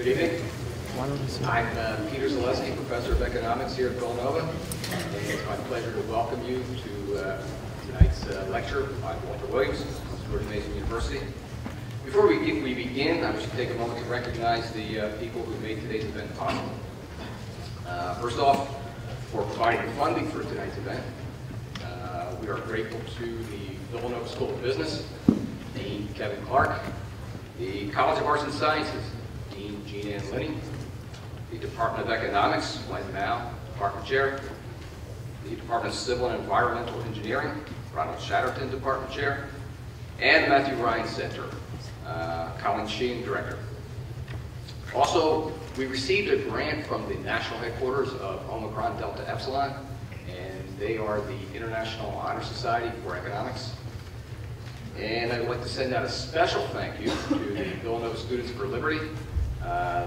Good evening. I'm Peter Zaleski, Professor of Economics here at Villanova, and it's my pleasure to welcome you to tonight's lecture by Walter Williams, George Mason University. Before we begin, I should take a moment to recognize the people who made today's event possible. First off, for providing the funding for tonight's event, we are grateful to the Villanova School of Business, Dean Kevin Clark, the College of Arts and Sciences, Dean Jean Ann Linney, the Department of Economics, Len Mao, Department Chair, the Department of Civil and Environmental Engineering, Ronald Chatterton, Department Chair, and Matthew Ryan Center, Colin Sheen, Director. Also, we received a grant from the national headquarters of Omicron Delta Epsilon, and they are the International Honor Society for Economics. And I'd like to send out a special thank you to the Villanova Students for Liberty.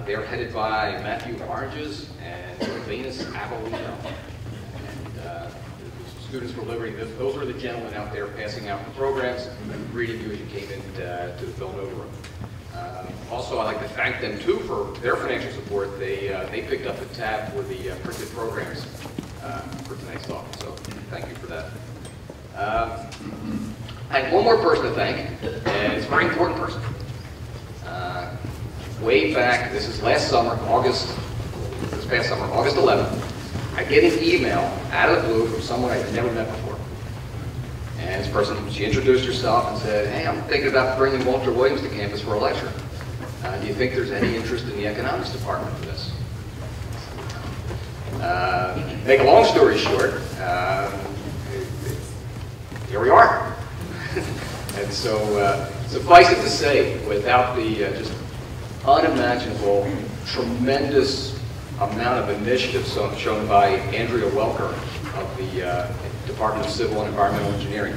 They're headed by Matthew Oranges and Venus Avellino. And the Students for Liberty, those are the gentlemen out there passing out the programs, greeting you as you came into the Villanova room. Also, I'd like to thank them too for their financial support. They picked up the tab for the printed programs for tonight's talk, so thank you for that. I have one more person to thank, and it's a very important person. Way back, this is last summer, this past summer, August 11th, I get an email out of the blue from someone I'd never met before. And this person, she introduced herself and said, hey, I'm thinking about bringing Walter Williams to campus for a lecture. Do you think there's any interest in the economics department for this? Make a long story short, here we are. And so, suffice it to say, without the just unimaginable, tremendous amount of initiative shown by Andrea Welker of the Department of Civil and Environmental Engineering,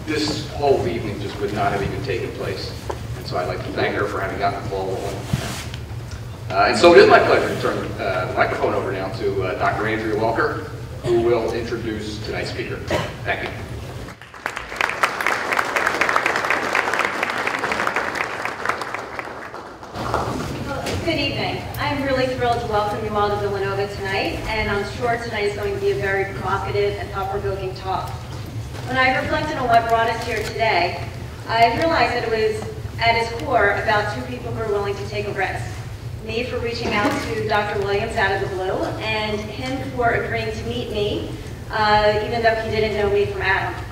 this whole evening just would not have even taken place. And so I'd like to thank her for having gotten the ball rolling. And so it is my pleasure to turn the microphone over now to Dr. Andrea Welker, who will introduce tonight's speaker. Thank you. Good evening. I'm really thrilled to welcome you all to Villanova tonight, and I'm sure tonight is going to be a very provocative and thought-provoking talk. When I reflected on what brought us here today, I realized that it was, at its core, about two people who are willing to take a risk. Me for reaching out to Dr. Williams out of the blue, and him for agreeing to meet me, even though he didn't know me from Adam.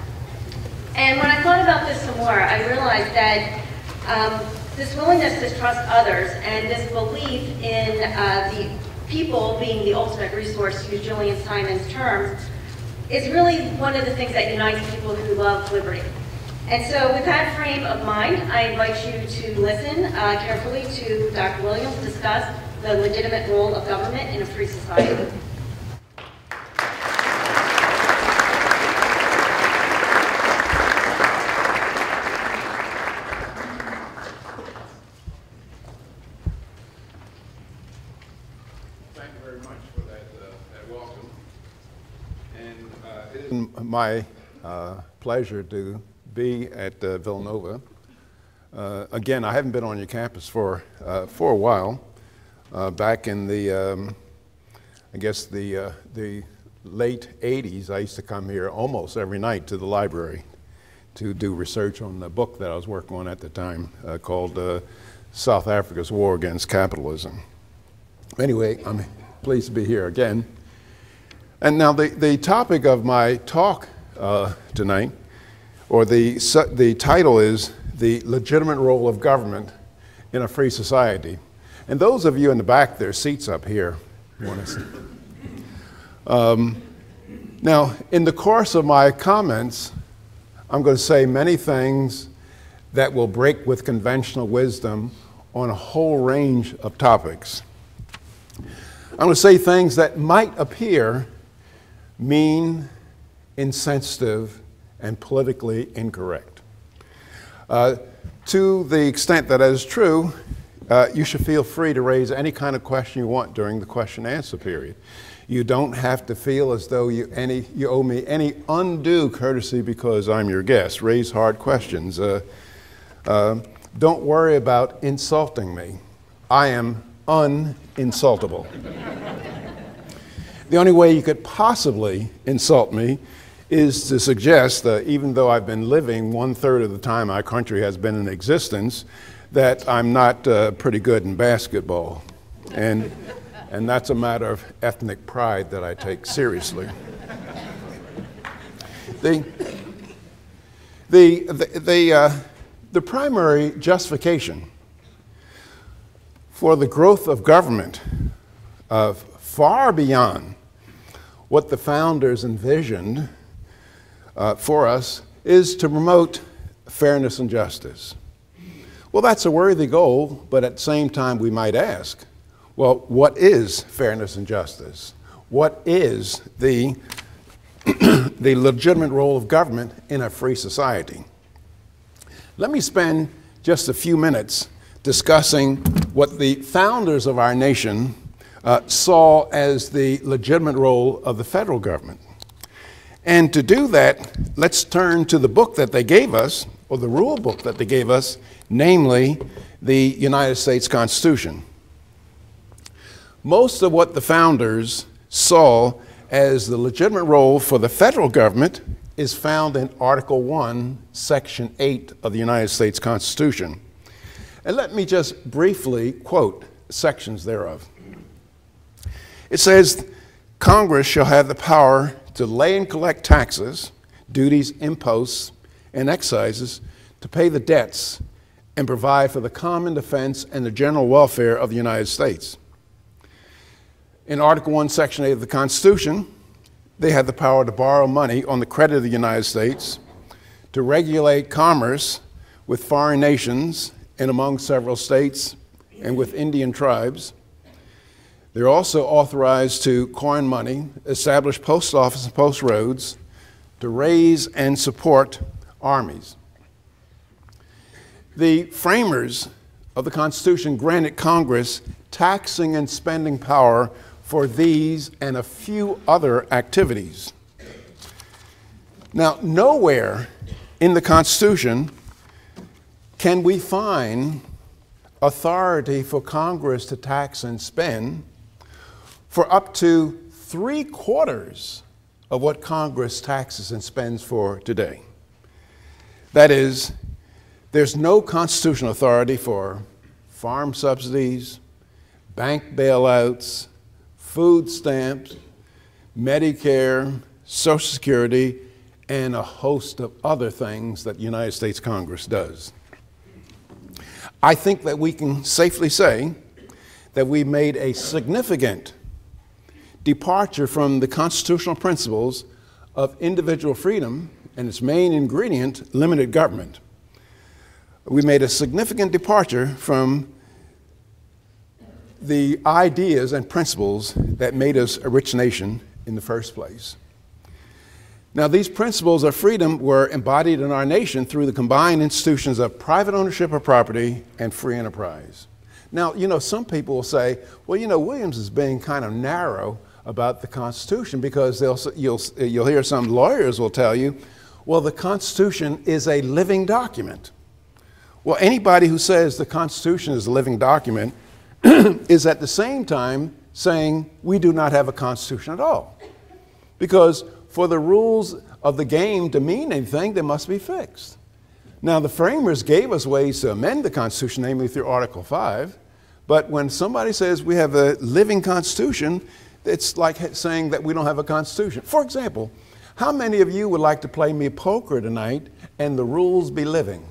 And when I thought about this some more, I realized that this willingness to trust others and this belief in the people being the ultimate resource, to use Julian Simon's terms, is really one of the things that unites people who love liberty. And so with that frame of mind, I invite you to listen carefully to Dr. Williams discuss the legitimate role of government in a free society. My pleasure to be at Villanova. Again, I haven't been on your campus for a while. Back in the, I guess the late 80s, I used to come here almost every night to the library to do research on the book that I was working on at the time called South Africa's War Against Capitalism. Anyway, I'm pleased to be here again. And now the topic of my talk tonight, or the title is The Legitimate Role of Government in a Free Society. And those of you in the back, there's seats up here. You want to see? Now, in the course of my comments, I'm going to say many things that will break with conventional wisdom on a whole range of topics. I'm going to say things that might appear mean, insensitive, and politically incorrect. To the extent that is true, you should feel free to raise any kind of question you want during the question-answer period. You don't have to feel as though you owe me any undue courtesy because I'm your guest. Raise hard questions. Don't worry about insulting me. I am uninsultable. The only way you could possibly insult me is to suggest that even though I've been living 1/3 of the time our country has been in existence, that I'm not pretty good in basketball. And that's a matter of ethnic pride that I take seriously. The primary justification for the growth of government far beyond what the founders envisioned for us is to promote fairness and justice. Well, that's a worthy goal, but at the same time we might ask, well, what is fairness and justice? What is the legitimate role of government in a free society? Let me spend just a few minutes discussing what the founders of our nation saw as the legitimate role of the federal government. And to do that, let's turn to the book that they gave us, or the rule book that they gave us, namely the United States Constitution. Most of what the founders saw as the legitimate role for the federal government is found in Article 1, Section 8 of the United States Constitution. And let me just briefly quote sections thereof. It says, Congress shall have the power to lay and collect taxes, duties, imposts, and excises, to pay the debts, and provide for the common defense and the general welfare of the United States. In Article 1, Section 8 of the Constitution, they had the power to borrow money on the credit of the United States, to regulate commerce with foreign nations and among several states and with Indian tribes. They're also authorized to coin money, establish post office and post roads, to raise and support armies. The framers of the Constitution granted Congress taxing and spending power for these and a few other activities. Now, nowhere in the Constitution can we find authority for Congress to tax and spend for up to 3/4 of what Congress taxes and spends for today. That is, there's no constitutional authority for farm subsidies, bank bailouts, food stamps, Medicare, Social Security, and a host of other things that the United States Congress does. I think that we can safely say that we made a significant departure from the constitutional principles of individual freedom and its main ingredient, limited government. We made a significant departure from the ideas and principles that made us a rich nation in the first place. Now, these principles of freedom were embodied in our nation through the combined institutions of private ownership of property and free enterprise. Now, you know, some people will say, well, you know, Williams is being kind of narrow about the Constitution, because you'll hear some lawyers will tell you, well, the Constitution is a living document. Well, anybody who says the Constitution is a living document is at the same time saying we do not have a Constitution at all. Because for the rules of the game to mean anything, they must be fixed. Now, the framers gave us ways to amend the Constitution, namely through Article 5, but when somebody says we have a living Constitution, it's like saying that we don't have a Constitution. For example, how many of you would like to play me poker tonight and the rules be living?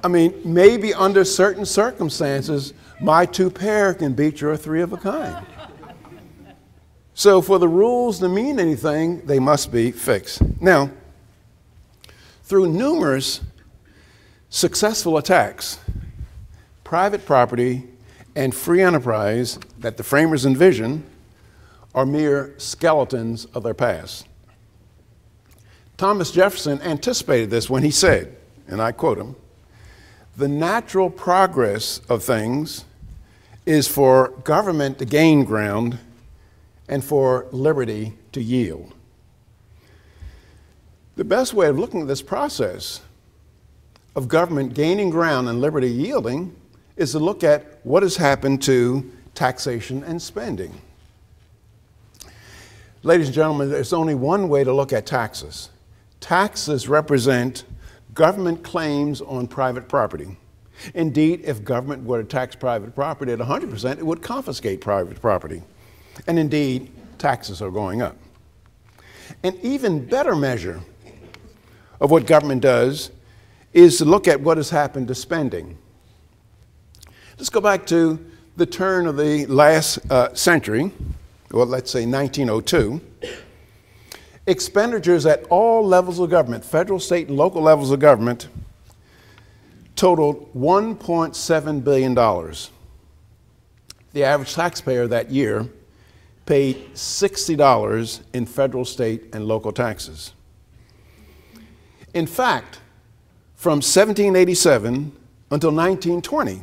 I mean, maybe under certain circumstances, my 2 pair can beat your 3 of a kind. So for the rules to mean anything, they must be fixed. Now, through numerous successful attacks, private property and free enterprise that the framers envisioned are mere skeletons of their past. Thomas Jefferson anticipated this when he said, and I quote him, "The natural progress of things is for government to gain ground and for liberty to yield." The best way of looking at this process of government gaining ground and liberty yielding is to look at what has happened to taxation and spending. Ladies and gentlemen, there's only one way to look at taxes. Taxes represent government claims on private property. Indeed, if government were to tax private property at 100%, it would confiscate private property. And indeed, taxes are going up. An even better measure of what government does is to look at what has happened to spending. Let's go back to the turn of the last century, or let's say 1902. Expenditures at all levels of government, federal, state, and local levels of government, totaled $1.7 billion. The average taxpayer that year paid $60 in federal, state, and local taxes. In fact, from 1787 until 1920,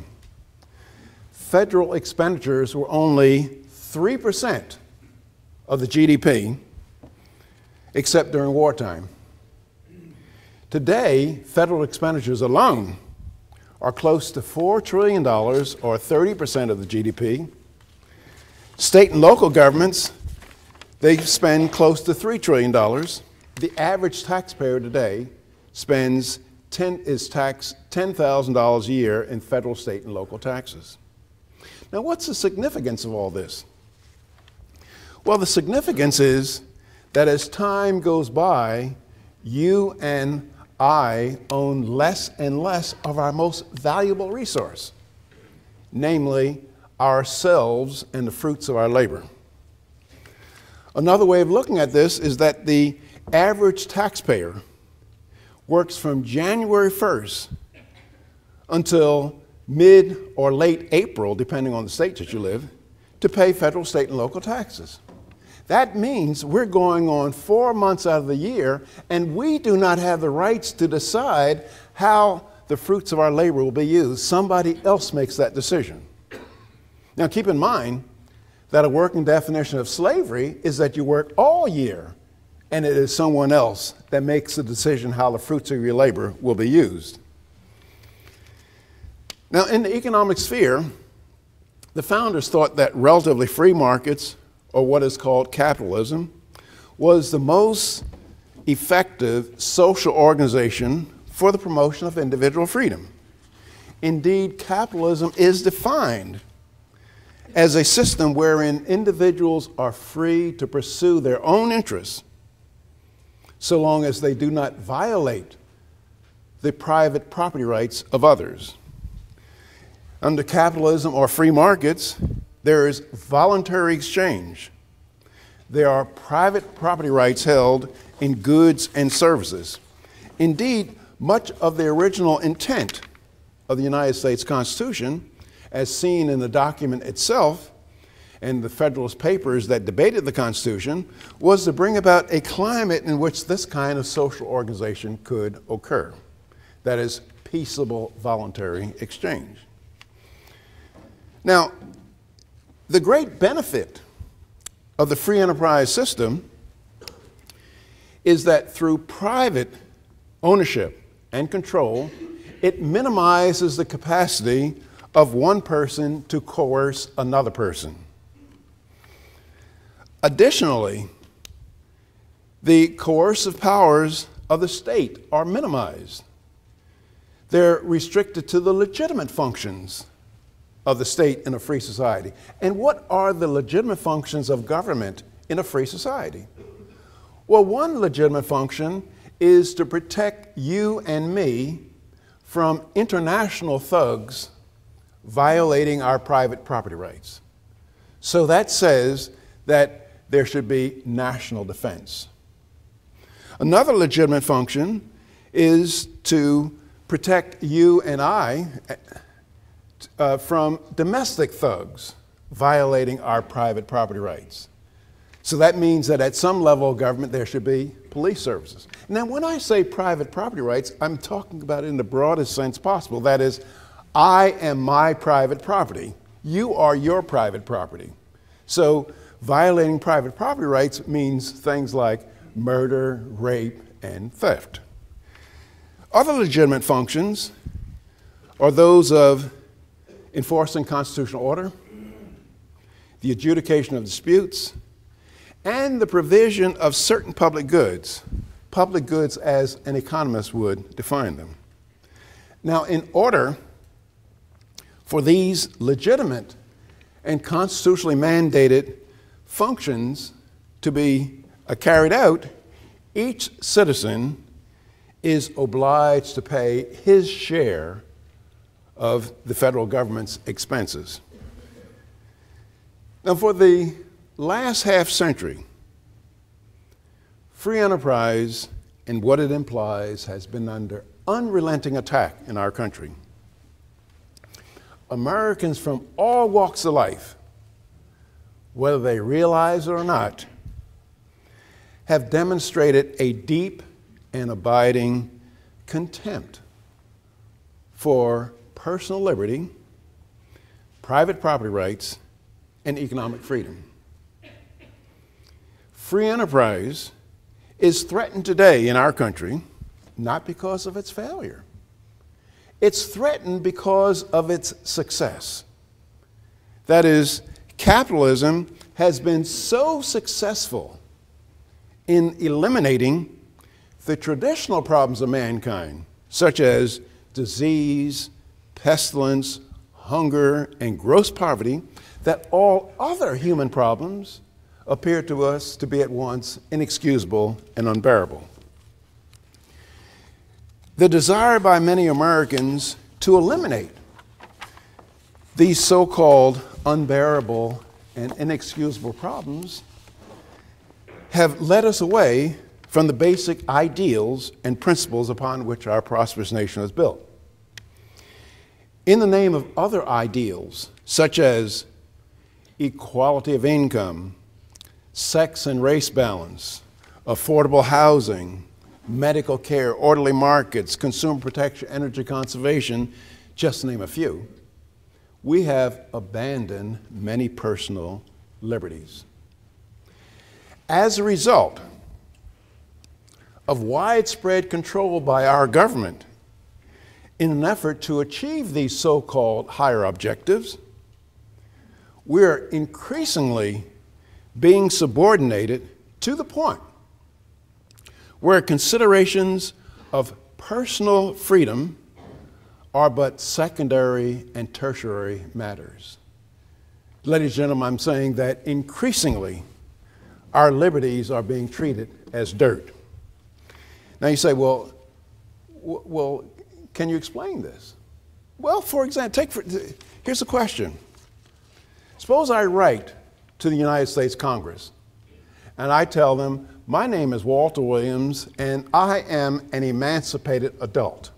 federal expenditures were only 3% of the GDP, except during wartime. Today, federal expenditures alone are close to $4 trillion, or 30% of the GDP. State and local governments, they spend close to $3 trillion. The average taxpayer today is taxed $10,000 a year in federal, state, and local taxes. Now, what's the significance of all this? Well, the significance is that as time goes by, you and I own less and less of our most valuable resource, namely ourselves and the fruits of our labor. Another way of looking at this is that the average taxpayer works from January 1st until mid or late April, depending on the state that you live, to pay federal, state, and local taxes. That means we're going on 4 months out of the year, and we do not have the rights to decide how the fruits of our labor will be used. Somebody else makes that decision. Now, keep in mind that a working definition of slavery is that you work all year, and it is someone else that makes the decision how the fruits of your labor will be used. Now, in the economic sphere, the founders thought that relatively free markets, or what is called capitalism, was the most effective social organization for the promotion of individual freedom. Indeed, capitalism is defined as a system wherein individuals are free to pursue their own interests so long as they do not violate the private property rights of others. Under capitalism or free markets, there is voluntary exchange. There are private property rights held in goods and services. Indeed, much of the original intent of the United States Constitution, as seen in the document itself and the Federalist Papers that debated the Constitution, was to bring about a climate in which this kind of social organization could occur. That is, peaceable voluntary exchange. Now, the great benefit of the free enterprise system is that through private ownership and control, it minimizes the capacity of one person to coerce another person. Additionally, the coercive powers of the state are minimized. They're restricted to the legitimate functions of the state in a free society. And what are the legitimate functions of government in a free society? Well, one legitimate function is to protect you and me from international thugs violating our private property rights. So that says that there should be national defense. Another legitimate function is to protect you and I from domestic thugs violating our private property rights. So that means that at some level of government there should be police services. Now, when I say private property rights, I'm talking about it in the broadest sense possible. That is, I am my private property. You are your private property. So violating private property rights means things like murder, rape, and theft. Other legitimate functions are those of enforcing constitutional order, the adjudication of disputes, and the provision of certain public goods as an economist would define them. Now, in order for these legitimate and constitutionally mandated functions to be carried out, each citizen is obliged to pay his share of the federal government's expenses. Now, for the last half century, free enterprise and what it implies has been under unrelenting attack in our country. Americans from all walks of life, whether they realize it or not, have demonstrated a deep and abiding contempt for personal liberty, private property rights, and economic freedom. Free enterprise is threatened today in our country not because of its failure. It's threatened because of its success. That is, capitalism has been so successful in eliminating the traditional problems of mankind, such as disease, pestilence, hunger, and gross poverty, that all other human problems appear to us to be at once inexcusable and unbearable. The desire by many Americans to eliminate these so-called unbearable and inexcusable problems have led us away from the basic ideals and principles upon which our prosperous nation is built. In the name of other ideals, such as equality of income, sex and race balance, affordable housing, medical care, orderly markets, consumer protection, energy conservation, just to name a few, we have abandoned many personal liberties. As a result of widespread control by our government in an effort to achieve these so-called higher objectives, we're increasingly being subordinated to the point where considerations of personal freedom are but secondary and tertiary matters. Ladies and gentlemen, I'm saying that increasingly our liberties are being treated as dirt. Now you say, well, can you explain this? Well, for example, here's a question. Suppose I write to the United States Congress and I tell them, my name is Walter Williams and I am an emancipated adult.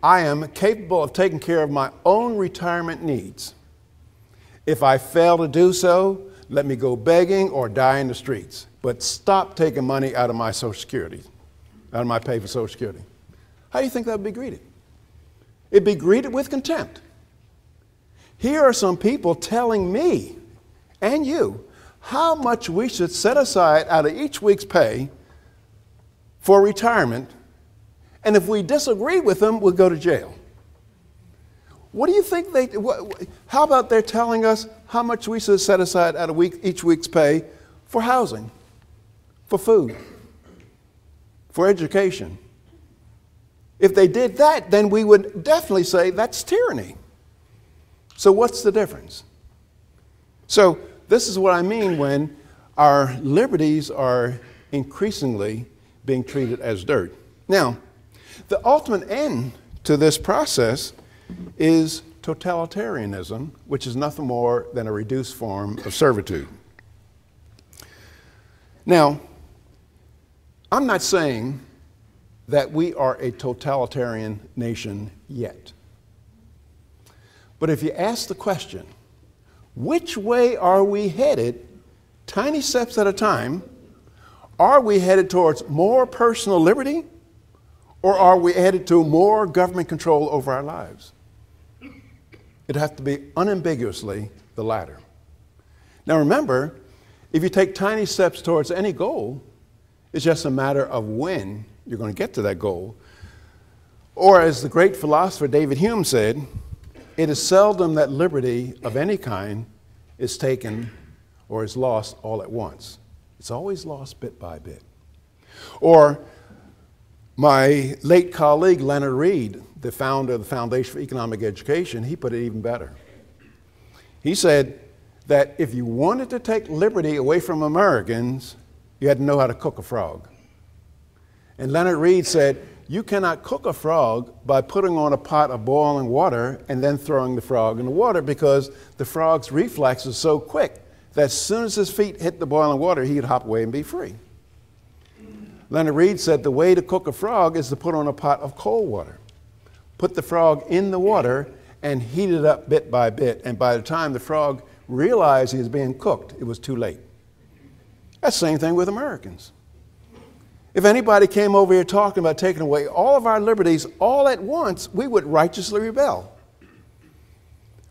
I am capable of taking care of my own retirement needs. If I fail to do so, let me go begging or die in the streets, but stop taking money out of my Social Security, out of my pay for Social Security. How do you think that would be greeted? It'd be greeted with contempt. Here are some people telling me and you how much we should set aside out of each week's pay for retirement, and if we disagree with them, we'll go to jail. What do you think how about they're telling us how much we should set aside out of each week's pay for housing, for food, for education? If they did that, then we would definitely say that's tyranny. So what's the difference? So this is what I mean when our liberties are increasingly being treated as dirt. Now, the ultimate end to this process is totalitarianism, which is nothing more than a reduced form of servitude. Now, I'm not saying that we are a totalitarian nation yet. But if you ask the question, which way are we headed, tiny steps at a time, are we headed towards more personal liberty, or are we headed to more government control over our lives? It'd have to be unambiguously the latter. Now remember, if you take tiny steps towards any goal, it's just a matter of when you're going to get to that goal. Or as the great philosopher David Hume said, it is seldom that liberty of any kind is taken or is lost all at once. It's always lost bit by bit. Or my late colleague Leonard Read, the founder of the Foundation for Economic Education, he put it even better. He said that if you wanted to take liberty away from Americans, you had to know how to cook a frog. And Leonard Read said, you cannot cook a frog by putting on a pot of boiling water and then throwing the frog in the water, because the frog's reflex is so quick that as soon as his feet hit the boiling water, he'd hop away and be free. Leonard Read said the way to cook a frog is to put on a pot of cold water, put the frog in the water, and heat it up bit by bit. And by the time the frog realized he was being cooked, it was too late. That's the same thing with Americans. If anybody came over here talking about taking away all of our liberties all at once, we would righteously rebel.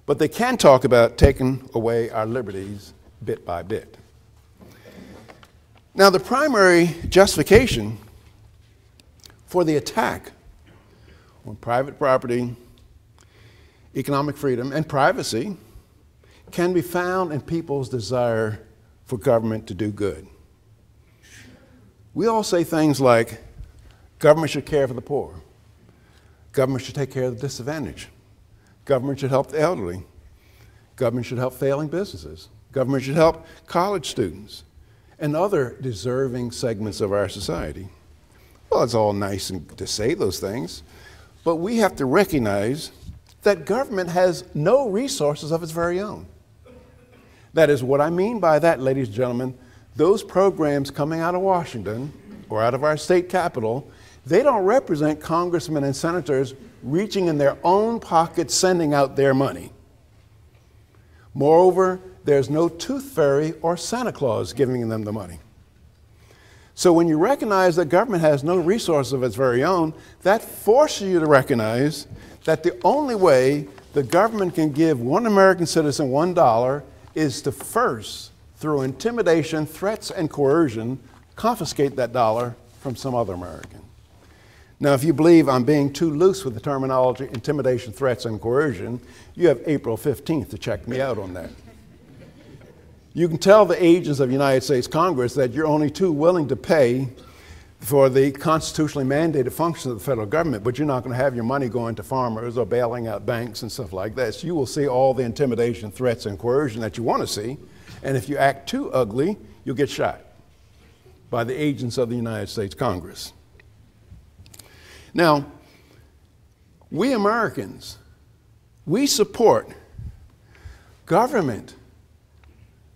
But they can talk about taking away our liberties bit by bit. Now, the primary justification for the attack on private property, economic freedom, and privacy can be found in people's desire for government to do good. We all say things like, government should care for the poor. Government should take care of the disadvantaged. Government should help the elderly. Government should help failing businesses. Government should help college students and other deserving segments of our society. Well, it's all nice to say those things, but we have to recognize that government has no resources of its very own. That is what I mean by that, ladies and gentlemen. Those programs coming out of Washington or out of our state capitol, they don't represent congressmen and senators reaching in their own pockets, sending out their money. Moreover, there's no tooth fairy or Santa Claus giving them the money. So when you recognize that government has no resources of its very own, that forces you to recognize that the only way the government can give one American citizen $1 is to first, through intimidation, threats, and coercion, confiscate that dollar from some other American. Now, if you believe I'm being too loose with the terminology intimidation, threats, and coercion, you have April 15th to check me out on that. You can tell the agents of the United States Congress that you're only too willing to pay for the constitutionally mandated functions of the federal government, but you're not going to have your money going to farmers or bailing out banks and stuff like that. So you will see all the intimidation, threats, and coercion that you want to see. And if you act too ugly, you'll get shot by the agents of the United States Congress. Now, we Americans, we support government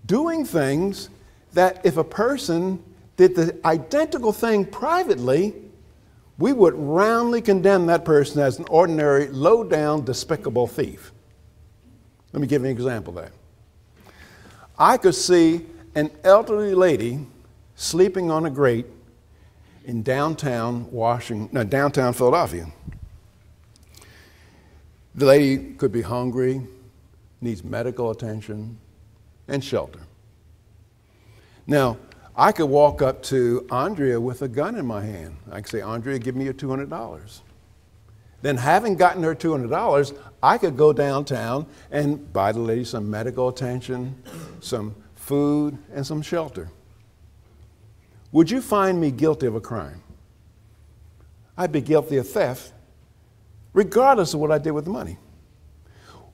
doing things that if a person did the identical thing privately, we would roundly condemn that person as an ordinary, low-down, despicable thief. Let me give you an example of that. I could see an elderly lady sleeping on a grate in downtown Philadelphia. The lady could be hungry, needs medical attention, and shelter. Now, I could walk up to Andrea with a gun in my hand. I could say, Andrea, give me your $200. Then having gotten her $200, I could go downtown and buy the lady some medical attention, some food, and some shelter. Would you find me guilty of a crime? I'd be guilty of theft, regardless of what I did with the money.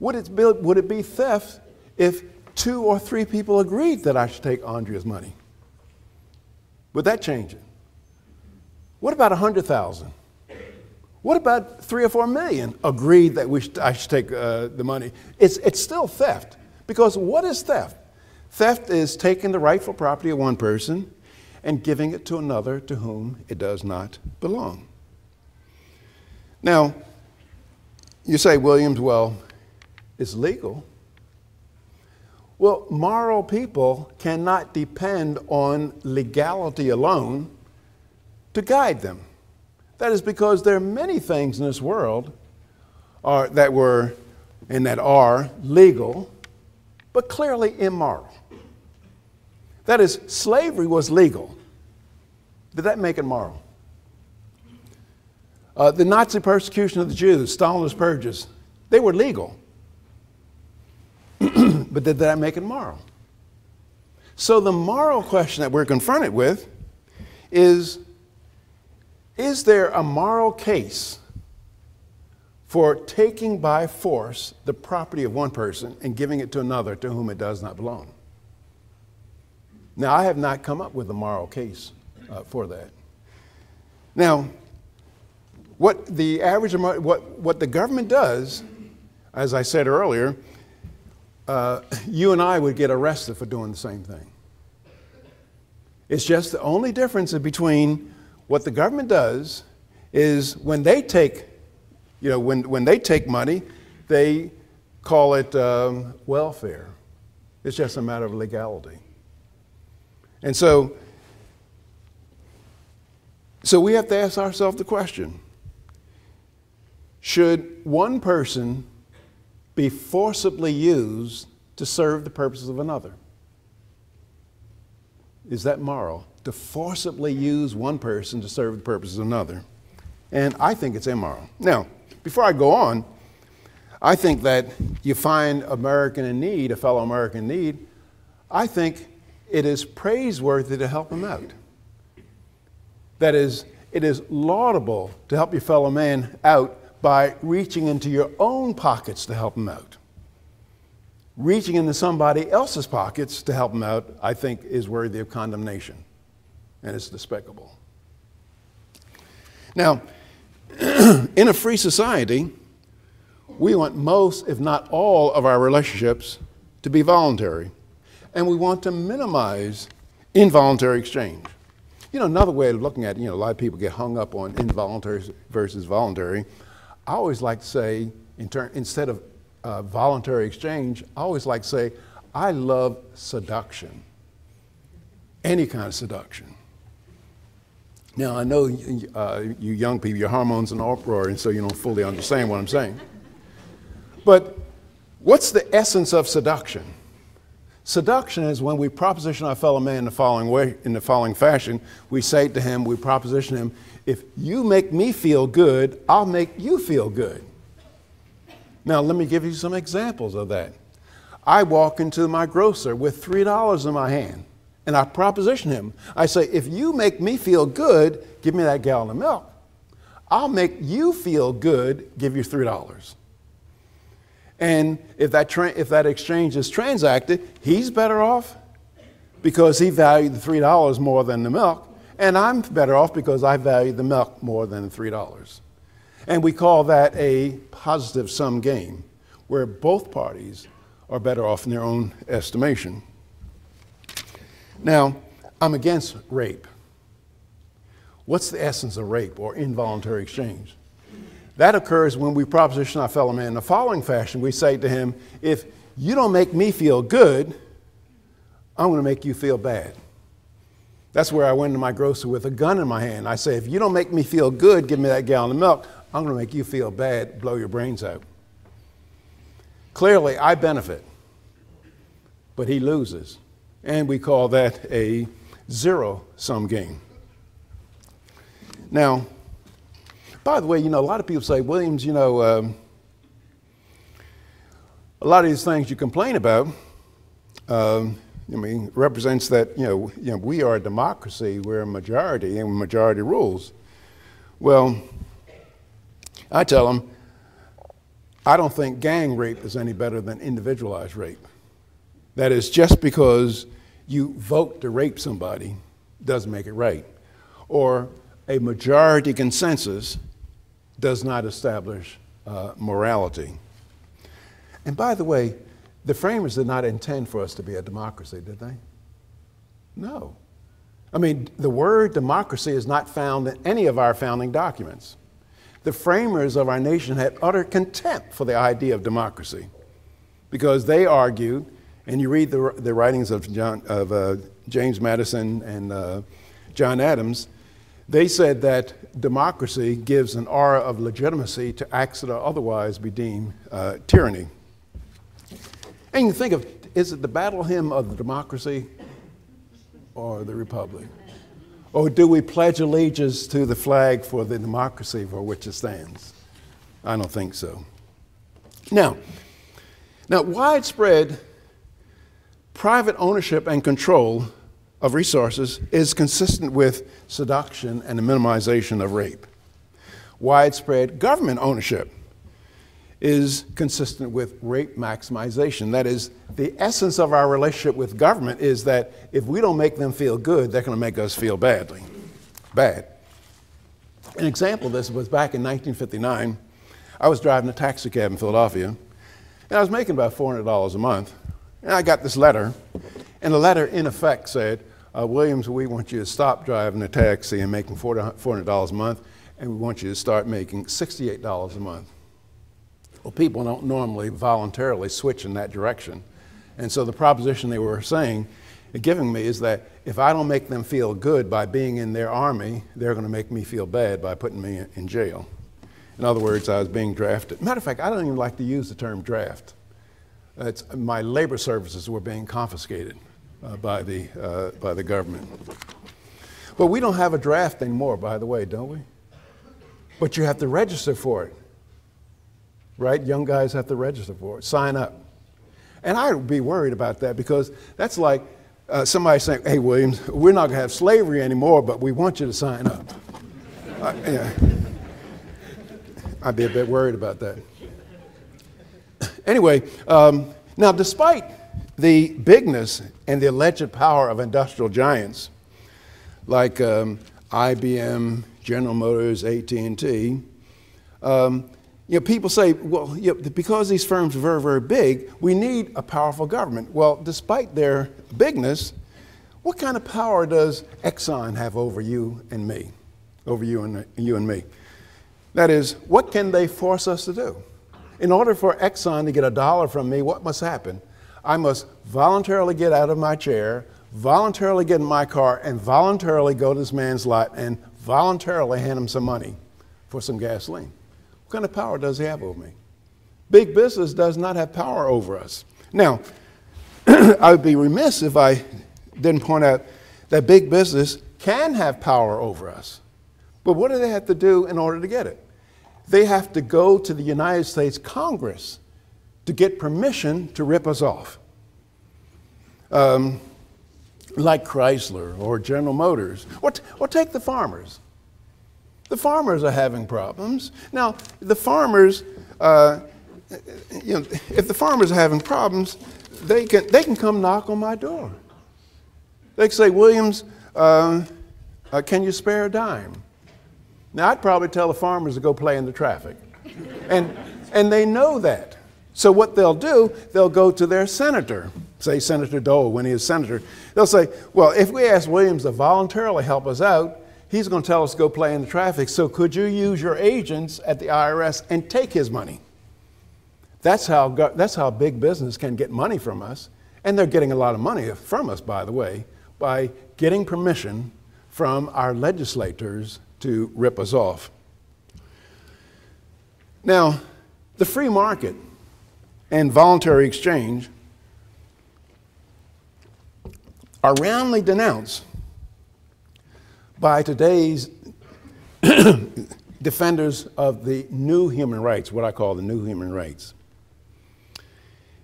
Would it be theft if 2 or 3 people agreed that I should take Andrea's money? Would that change it? What about 100,000? What about 3 or 4 million agreed that I should take the money? It's still theft, because what is theft? Theft is taking the rightful property of one person and giving it to another to whom it does not belong. Now, you say, Williams, well, it's legal. Well, moral people cannot depend on legality alone to guide them. That is because there are many things in this world that are legal, but clearly immoral. That is, slavery was legal. Did that make it moral? The Nazi persecution of the Jews, Stalinist purges, they were legal. But did that make it moral? So the moral question that we're confronted with is there a moral case for taking by force the property of one person and giving it to another to whom it does not belong? Now, I have not come up with a moral case for that. Now, what the government does, as I said earlier, you and I would get arrested for doing the same thing. It's just the only difference between what the government does is when they take, when they take money, they call it welfare. It's just a matter of legality. And so we have to ask ourselves the question, should one person be forcibly used to serve the purposes of another? Is that moral? To forcibly use one person to serve the purposes of another? And I think it's immoral. Now, before I go on, I think that you find American in need, a fellow American in need, I think it is praiseworthy to help him out. That is, it is laudable to help your fellow man out by reaching into your own pockets to help him out. Reaching into somebody else's pockets to help him out, I think, is worthy of condemnation, and it's despicable. Now, in a free society, we want most, if not all, of our relationships to be voluntary, and we want to minimize involuntary exchange. Another way of looking at it, a lot of people get hung up on involuntary versus voluntary. I always like to say, instead of voluntary exchange, I always like to say, I love seduction, any kind of seduction. Now, I know you young people, your hormones in uproar, and so you don't fully understand what I'm saying. But what's the essence of seduction? Seduction is when we proposition our fellow man in the following way, in the following fashion. We say to him, we proposition him, if you make me feel good, I'll make you feel good. Now, let me give you some examples of that. I walk into my grocer with $3 in my hand, and I proposition him. I say, if you make me feel good, give me that gallon of milk. I'll make you feel good, give you $3. And if that exchange is transacted, he's better off because he valued the $3 more than the milk, and I'm better off because I value the milk more than the $3. And we call that a positive sum game, where both parties are better off in their own estimation. Now, I'm against rape. What's the essence of rape or involuntary exchange? That occurs when we proposition our fellow man in the following fashion. We say to him, if you don't make me feel good, I'm going to make you feel bad. That's where I went to my grocer with a gun in my hand. I say, if you don't make me feel good, give me that gallon of milk. I'm going to make you feel bad, blow your brains out. Clearly, I benefit, but he loses. And we call that a zero-sum game. Now, by the way, a lot of people say, Williams, a lot of these things you complain about, represents that, we are a democracy, we're a majority, and majority rules. Well, I tell them, I don't think gang rape is any better than individualized rape. That is, just because you vote to rape somebody doesn't make it right. Or a majority consensus does not establish morality. And by the way, the framers did not intend for us to be a democracy, did they? No. I mean, the word democracy is not found in any of our founding documents. The framers of our nation had utter contempt for the idea of democracy because they argued, and you read the writings of James Madison and John Adams, they said that democracy gives an aura of legitimacy to acts that are otherwise be deemed tyranny. And you think of, is it the battle hymn of the democracy or the republic? Or do we pledge allegiance to the flag for the democracy for which it stands? I don't think so. Now widespread private ownership and control of resources is consistent with seduction and the minimization of rape. Widespread government ownership is consistent with rape maximization. That is, the essence of our relationship with government is that if we don't make them feel good, they're going to make us feel bad. An example of this was back in 1959. I was driving a taxi cab in Philadelphia, and I was making about $400 a month. And I got this letter, and the letter in effect said, Williams, we want you to stop driving a taxi and making $400 a month, and we want you to start making $68 a month. Well, people don't normally voluntarily switch in that direction. And so the proposition they were saying, giving me, is that if I don't make them feel good by being in their army, they're going to make me feel bad by putting me in jail. In other words, I was being drafted. Matter of fact, I don't even like to use the term draft. My labor services were being confiscated by the government. But we don't have a draft anymore, by the way, don't we? But you have to register for it, right? Young guys have to register for it, sign up. And I would be worried about that, because that's like somebody saying, hey, Williams, we're not going to have slavery anymore, but we want you to sign up. Yeah. I'd be a bit worried about that. Anyway, now despite the bigness and the alleged power of industrial giants like IBM, General Motors, AT&T, people say, well, because these firms are very, very big, we need a powerful government. Well, despite their bigness, what kind of power does Exxon have over you and me, over you and me? That is, what can they force us to do? In order for Exxon to get $1 from me, what must happen? I must voluntarily get out of my chair, voluntarily get in my car, and voluntarily go to this man's lot and voluntarily hand him some money for some gasoline. What kind of power does he have over me? Big business does not have power over us. Now, I would be remiss if I didn't point out that big business can have power over us. But what do they have to do in order to get it? They have to go to the United States Congress to get permission to rip us off. Like Chrysler or General Motors. Or take the farmers. The farmers are having problems. Now, the farmers, if the farmers are having problems, they can come knock on my door. They can say, Williams, can you spare a dime? Now, I'd probably tell the farmers to go play in the traffic. And they know that. So what they'll do, they'll go to their senator, say Senator Dole when he is senator. They'll say, well, if we ask Williams to voluntarily help us out, he's going to tell us to go play in the traffic, so could you use your agents at the IRS and take his money? That's how big business can get money from us. And they're getting a lot of money from us, by the way, by getting permission from our legislators to rip us off. Now, the free market and voluntary exchange are roundly denounced by today's defenders of the new human rights, what I call the new human rights.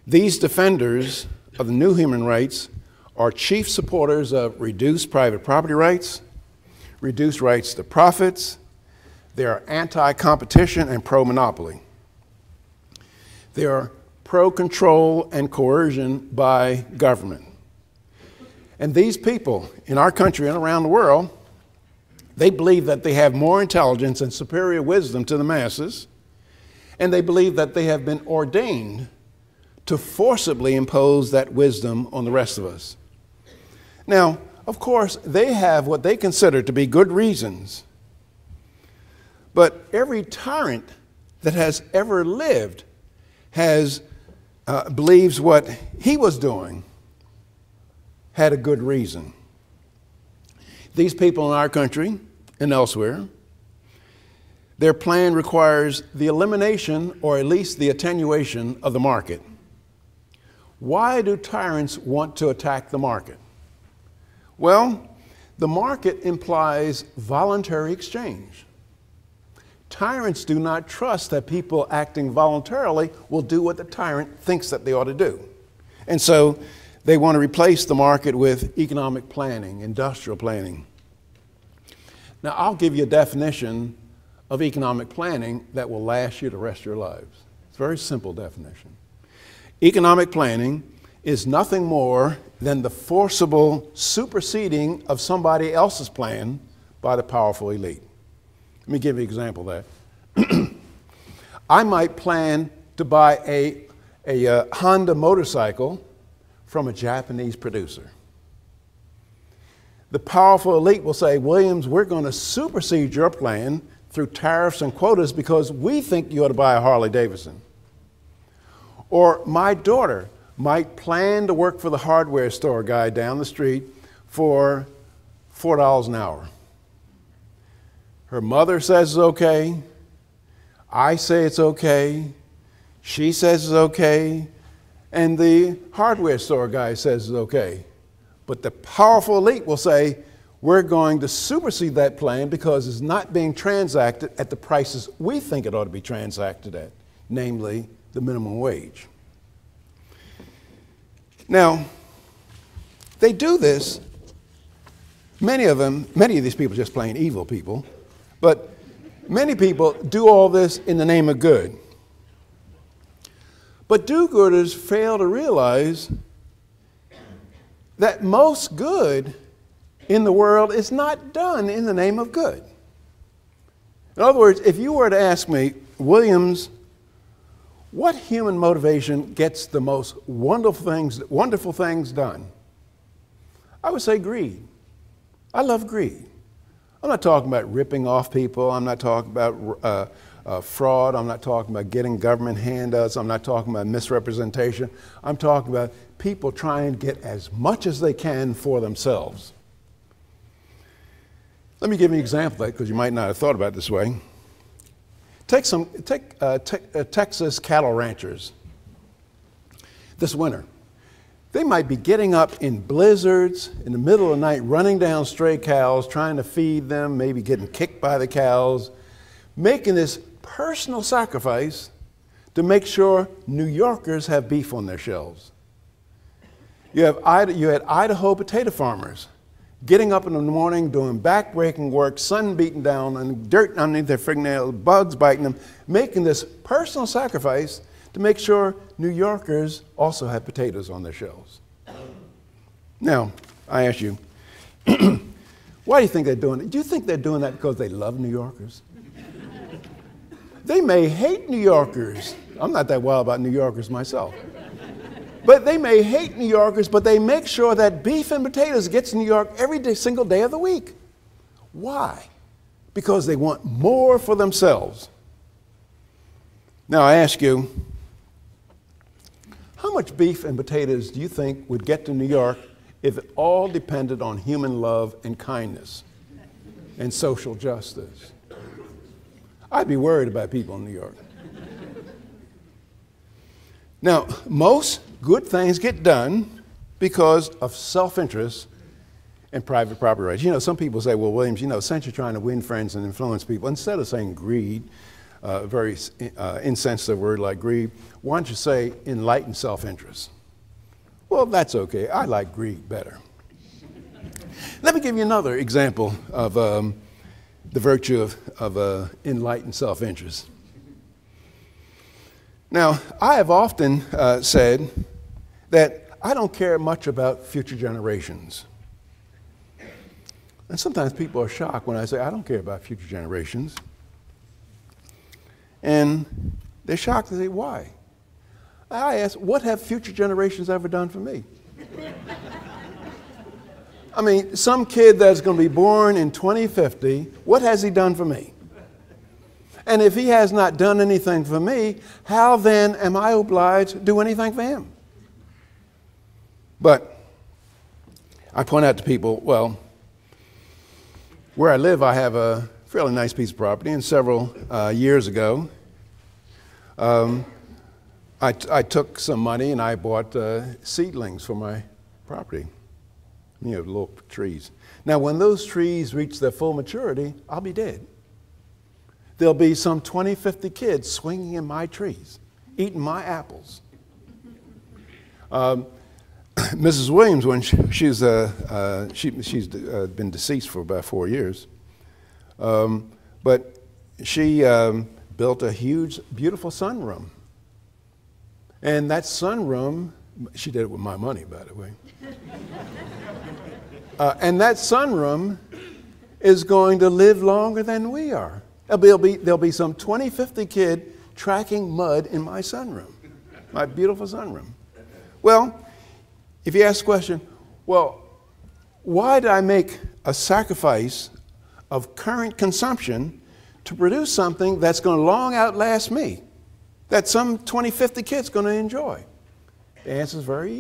These defenders of the new human rights are chief supporters of reduced private property rights, reduced rights to profits. They are anti-competition and pro-monopoly. They are pro-control and coercion by government. And these people in our country and around the world, they believe that they have more intelligence and superior wisdom to the masses, and they believe that they have been ordained to forcibly impose that wisdom on the rest of us. Now, of course, they have what they consider to be good reasons, but every tyrant that has ever lived believes what he was doing had a good reason. These people in our country and elsewhere, their plan requires the elimination or at least the attenuation of the market. Why do tyrants want to attack the market? Well, the market implies voluntary exchange. Tyrants do not trust that people acting voluntarily will do what the tyrant thinks that they ought to do. And so They want to replace the market with economic planning, industrial planning. Now, I'll give you a definition of economic planning that will last you the rest of your lives. It's a very simple definition. Economic planning is nothing more than the forcible superseding of somebody else's plan by the powerful elite. Let me give you an example of that. I might plan to buy a Honda motorcycle from a Japanese producer. The powerful elite will say, Williams, we're going to supersede your plan through tariffs and quotas because we think you ought to buy a Harley Davidson. Or my daughter might plan to work for the hardware store guy down the street for $4 an hour. Her mother says it's okay. I say it's okay. She says it's okay. And the hardware store guy says it's okay. But the powerful elite will say, we're going to supersede that plan because it's not being transacted at the prices we think it ought to be transacted at, namely the minimum wage. Now, they do this, many of these people are just plain evil people, but many people do all this in the name of good. But do-gooders fail to realize that most good in the world is not done in the name of good. In other words, if you were to ask me, Williams, what human motivation gets the most wonderful things done? I would say greed. I love greed. I'm not talking about ripping off people. I'm not talking about fraud. I'm not talking about getting government handouts. I'm not talking about misrepresentation. I'm talking about people trying to get as much as they can for themselves. Let me give you an example of that because you might not have thought about it this way. Take Texas cattle ranchers this winter. They might be getting up in blizzards in the middle of the night, running down stray cows, trying to feed them, maybe getting kicked by the cows, making this personal sacrifice to make sure New Yorkers have beef on their shelves. You had Idaho potato farmers getting up in the morning, doing back-breaking work, sun beating down, and dirt underneath their fingernails, bugs biting them, making this personal sacrifice to make sure New Yorkers also have potatoes on their shelves. Now, I ask you, why do you think they're doing it? Do you think they're doing that because they love New Yorkers? They may hate New Yorkers. I'm not that wild about New Yorkers myself. But they may hate New Yorkers, but they make sure that beef and potatoes gets to New York every single day of the week. Why? Because they want more for themselves. Now I ask you, how much beef and potatoes do you think would get to New York if it all depended on human love and kindness and social justice? I'd be worried about people in New York. Now, most good things get done because of self-interest and private property rights. You know, some people say, well, Williams, you know, since you're trying to win friends and influence people, instead of saying greed, a very insensitive word like greed, why don't you say enlightened self-interest? Well, that's okay. I like greed better. Let me give you another example of the virtue of enlightened self-interest. Now, I have often said that I don't care much about future generations. And sometimes people are shocked when I say I don't care about future generations. And they're shocked and say, why? I ask, what have future generations ever done for me? I mean, some kid that's going to be born in 2050, what has he done for me? And if he has not done anything for me, how then am I obliged to do anything for him? But I point out to people, well, where I live, I have a fairly nice piece of property, and several years ago, I took some money and I bought seedlings for my property, you know, little trees. Now, when those trees reach their full maturity, I'll be dead. There'll be some 20, 50 kids swinging in my trees, eating my apples. Mrs. Williams, when she's been deceased for about 4 years, but she built a huge, beautiful sunroom. And that sunroom, she did it with my money, by the way. And that sunroom is going to live longer than we are. There'll be some 20, 50 kid tracking mud in my sunroom, my beautiful sunroom. Well, if you ask the question, well, why did I make a sacrifice of current consumption to produce something that's going to long outlast me, that some 20, 50 kids going to enjoy? The answer is very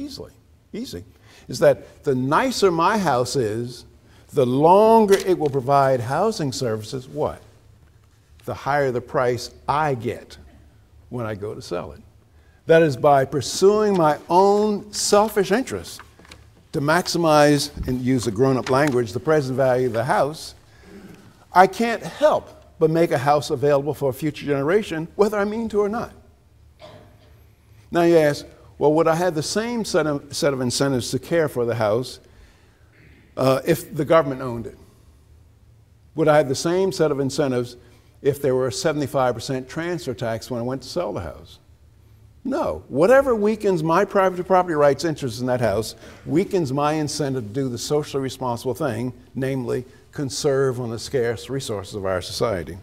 easy. Is that the nicer my house is, the longer it will provide housing services, what? The higher the price I get when I go to sell it. That is by pursuing my own selfish interests to maximize, and use a grown-up language, the present value of the house. I can't help but make a house available for a future generation, whether I mean to or not. Now you ask, well, would I have the same set of incentives to care for the house if the government owned it? Would I have the same set of incentives if there were a 75% transfer tax when I went to sell the house? No. Whatever weakens my private property rights interest in that house weakens my incentive to do the socially responsible thing, namely conserve on the scarce resources of our society.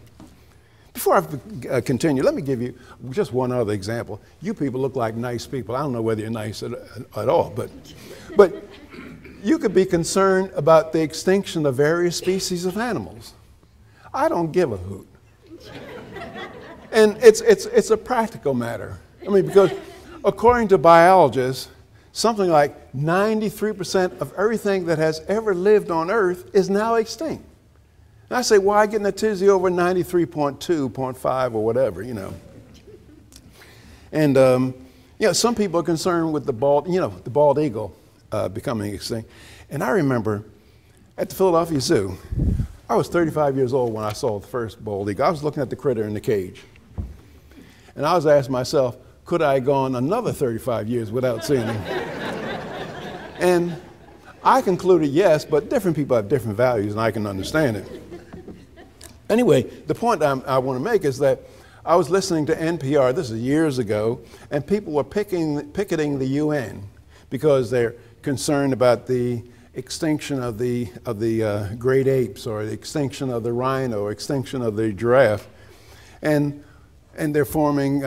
Before I continue, let me give you just one other example. You people look like nice people. I don't know whether you're nice at all, but you could be concerned about the extinction of various species of animals. I don't give a hoot. And it's a practical matter. I mean, because according to biologists, something like 93% of everything that has ever lived on Earth is now extinct. And I say, why getting a tizzy over 93.2, 0.5, or whatever, you know? And, you know, some people are concerned with the bald eagle becoming extinct. And I remember at the Philadelphia Zoo, I was 35 years old when I saw the first bald eagle. I was looking at the critter in the cage. And I was asking myself, could I have gone another 35 years without seeing him? And I concluded yes, but different people have different values, and I can understand it. Anyway, the point I want to make is that I was listening to NPR, this is years ago, and people were picketing the UN because they're concerned about the extinction of the great apes, or the extinction of the rhino, or extinction of the giraffe. And they're forming,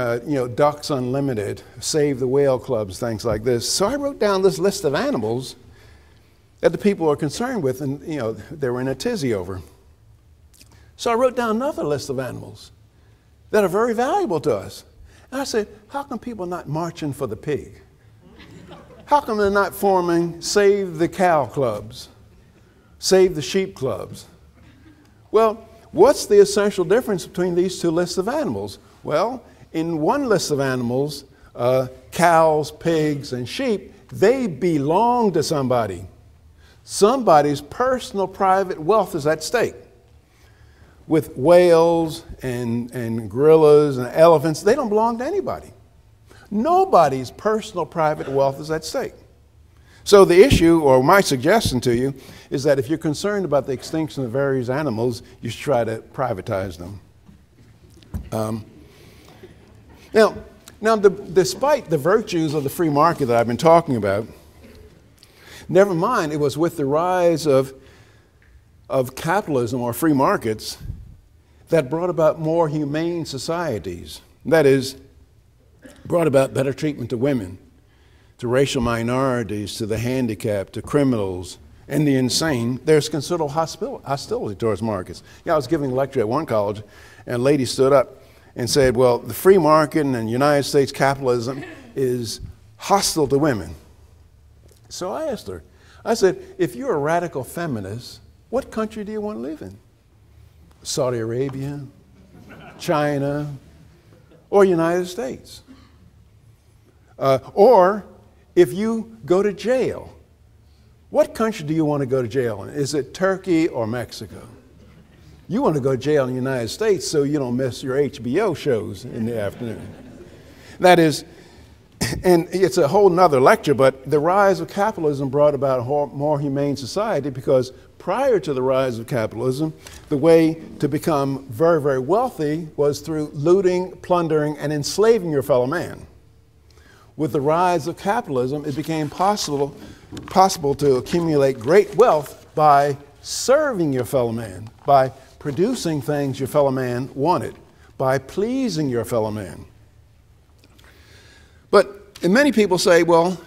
Ducks Unlimited, Save the Whale clubs, things like this. So I wrote down this list of animals that the people are concerned with, and they were in a tizzy over. So I wrote down another list of animals that are very valuable to us. And I said, how come people are not marching for the pig? How come they're not forming Save the Cow clubs, Save the Sheep clubs? Well, what's the essential difference between these two lists of animals? Well, in one list of animals, cows, pigs, and sheep, they belong to somebody. Somebody's personal private wealth is at stake. With whales and gorillas and elephants, they don't belong to anybody. Nobody's personal private wealth is at stake. So the issue, or my suggestion to you, is that if you're concerned about the extinction of various animals, you should try to privatize them. Now, despite the virtues of the free market that I've been talking about, never mind, it was with the rise of capitalism or free markets that brought about more humane societies. That is, brought about better treatment to women, to racial minorities, to the handicapped, to criminals, and the insane. There's considerable hostility towards markets. I was giving a lecture at one college, and a lady stood up and said, well, the free market and United States capitalism is hostile to women. So I asked her, I said, if you're a radical feminist, what country do you want to live in? Saudi Arabia, China, or United States? Or if you go to jail, what country do you want to go to jail in? Is it Turkey or Mexico? You want to go to jail in the United States so you don't miss your HBO shows in the afternoon. That is, And it's a whole nother lecture, but the rise of capitalism brought about a more humane society, because prior to the rise of capitalism, the way to become very, very wealthy was through looting, plundering, and enslaving your fellow man. With the rise of capitalism, it became possible to accumulate great wealth by serving your fellow man, by producing things your fellow man wanted, by pleasing your fellow man. And many people say, well,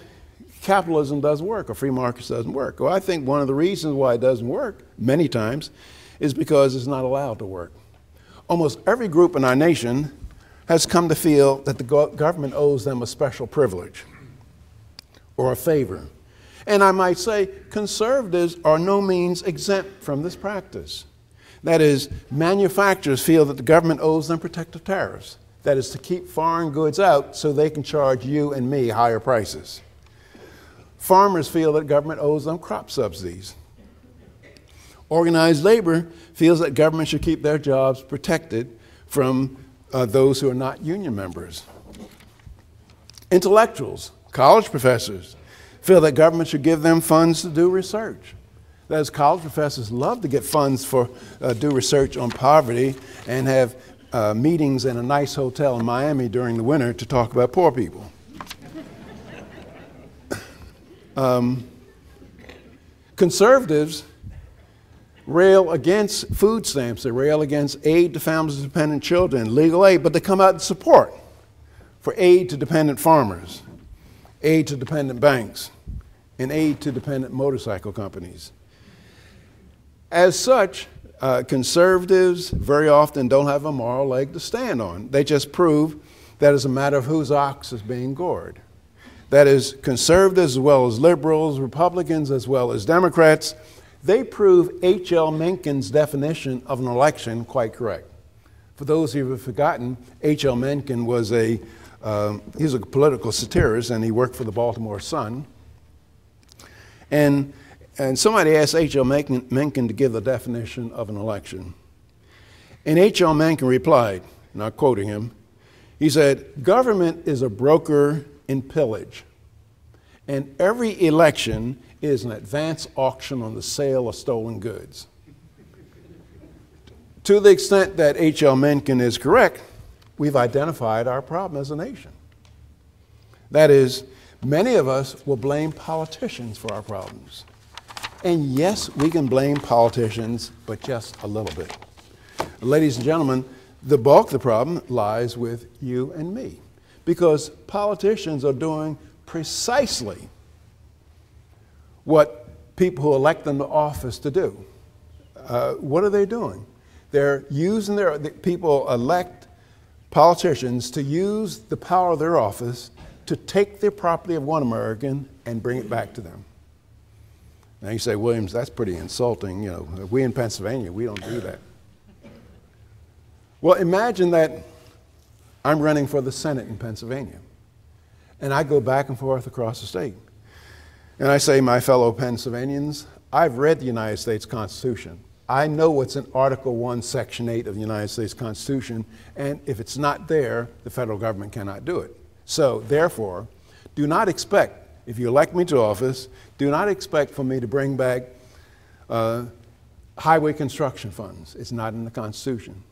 capitalism doesn't work, or free markets doesn't work. Well, I think one of the reasons why it doesn't work, many times, is because it's not allowed to work. Almost every group in our nation has come to feel that the government owes them a special privilege or a favor. And I might say conservatives are no means exempt from this practice. That is, manufacturers feel that the government owes them protective tariffs. That is, to keep foreign goods out so they can charge you and me higher prices. Farmers feel that government owes them crop subsidies. Organized labor feels that government should keep their jobs protected from those who are not union members. Intellectuals, college professors, feel that government should give them funds to do research. That is, college professors love to get funds for do research on poverty and have meetings in a nice hotel in Miami during the winter to talk about poor people. Conservatives rail against food stamps. They rail against aid to families of dependent children, legal aid, but they come out in support for aid to dependent farmers, aid to dependent banks, and aid to dependent motorcycle companies. As such, conservatives very often don't have a moral leg to stand on. They just prove that it's a matter of whose ox is being gored. That is, conservatives as well as liberals, Republicans as well as Democrats, they prove H.L. Mencken's definition of an election quite correct. For those of you who have forgotten, H.L. Mencken was he was a political satirist, and he worked for the Baltimore Sun. And somebody asked H.L. Mencken to give the definition of an election. And H.L. Mencken replied, not quoting him, he said, "Government is a broker in pillage, and every election is an advance auction on the sale of stolen goods." To the extent that H.L. Mencken is correct, we've identified our problem as a nation. That is, many of us will blame politicians for our problems. And yes, we can blame politicians, but just a little bit. Ladies and gentlemen, the bulk of the problem lies with you and me, because politicians are doing precisely what people who elect them to office to do. What are they doing? They're using people elect politicians to use the power of their office to take the property of one American and bring it back to them. Now you say, Williams, that's pretty insulting. You know, we in Pennsylvania, we don't do that. Well, imagine that I'm running for the Senate in Pennsylvania, and I go back and forth across the state. And I say, my fellow Pennsylvanians, I've read the United States Constitution. I know what's in Article 1, Section 8 of the United States Constitution, and if it's not there, the federal government cannot do it. So, therefore, do not expect, if you elect me to office, do not expect for me to bring back highway construction funds. It's not in the Constitution.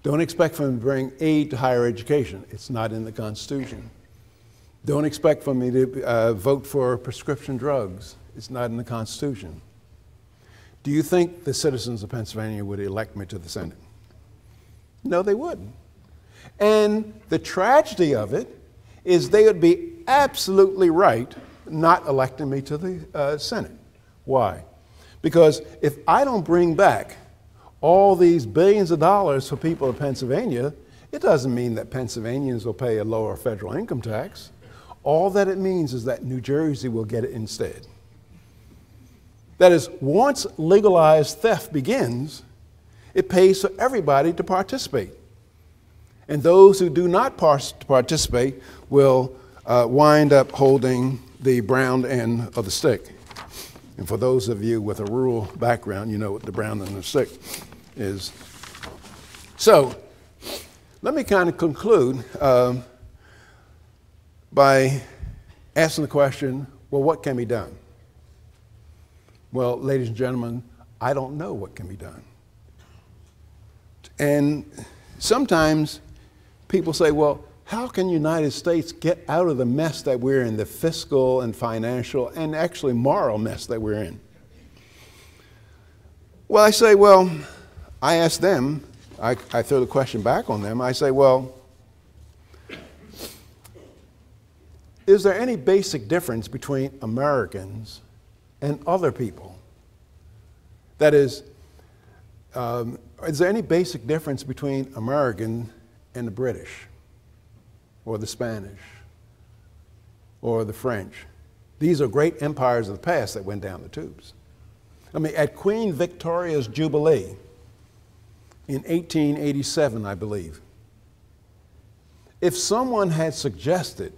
Don't expect for me to bring aid to higher education. It's not in the Constitution. Don't expect for me to vote for prescription drugs. It's not in the Constitution. Do you think the citizens of Pennsylvania would elect me to the Senate? No, they wouldn't. And the tragedy of it is they would be absolutely right not electing me to the Senate. Why? Because if I don't bring back all these billions of dollars for people of Pennsylvania, it doesn't mean that Pennsylvanians will pay a lower federal income tax. All that it means is that New Jersey will get it instead. That is, once legalized theft begins, it pays for everybody to participate. And those who do not participate will wind up holding the brown end of the stick. And for those of you with a rural background, you know what the brown end of the stick is. So, let me kind of conclude. by asking the question, well, what can be done? Well, ladies and gentlemen, I don't know what can be done. And sometimes people say, well, how can the United States get out of the mess that we're in, the fiscal and financial and actually moral mess that we're in? Well, I say, well, I ask them, I throw the question back on them. I say, well, is there any basic difference between Americans and other people? That is there any basic difference between American and the British, or the Spanish, or the French? These are great empires of the past that went down the tubes. I mean, at Queen Victoria's Jubilee in 1887, I believe, if someone had suggested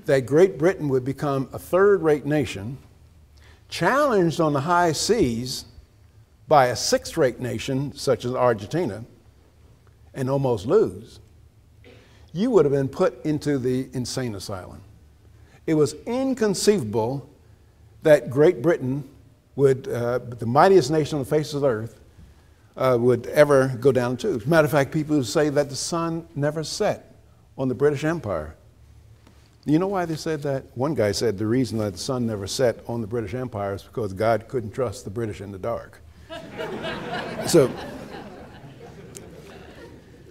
that Great Britain would become a third-rate nation, challenged on the high seas by a sixth-rate nation such as Argentina, and almost lose, you would have been put into the insane asylum. It was inconceivable that Great Britain would, the mightiest nation on the face of the earth, would ever go down the tubes. Matter of fact, people who say that the sun never set on the British Empire. You know why they said that? One guy said the reason that the sun never set on the British Empire is because God couldn't trust the British in the dark. So,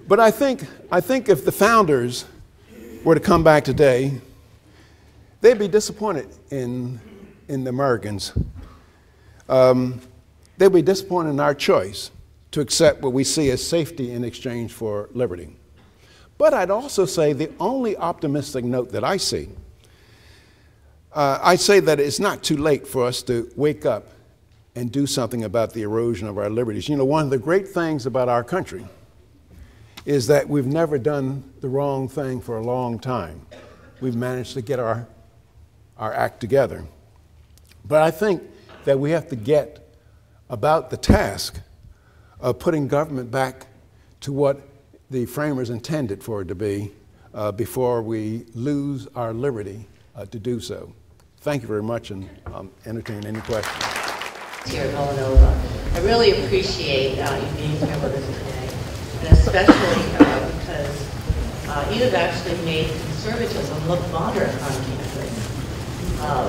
but I think if the founders were to come back today, they'd be disappointed in the Americans. They'd be disappointed in our choice to accept what we see as safety in exchange for liberty. But I'd also say the only optimistic note that I see, I'd say that it's not too late for us to wake up and do something about the erosion of our liberties. You know, one of the great things about our country is that we've never done the wrong thing for a long time. We've managed to get our act together. But I think that we have to get about the task of putting government back to what the framers intended for it to be before we lose our liberty to do so. Thank you very much, and I'll entertain any questions. Here at Villanova. I really appreciate you being here with us today, and especially because you have actually made conservatism look moderate on campus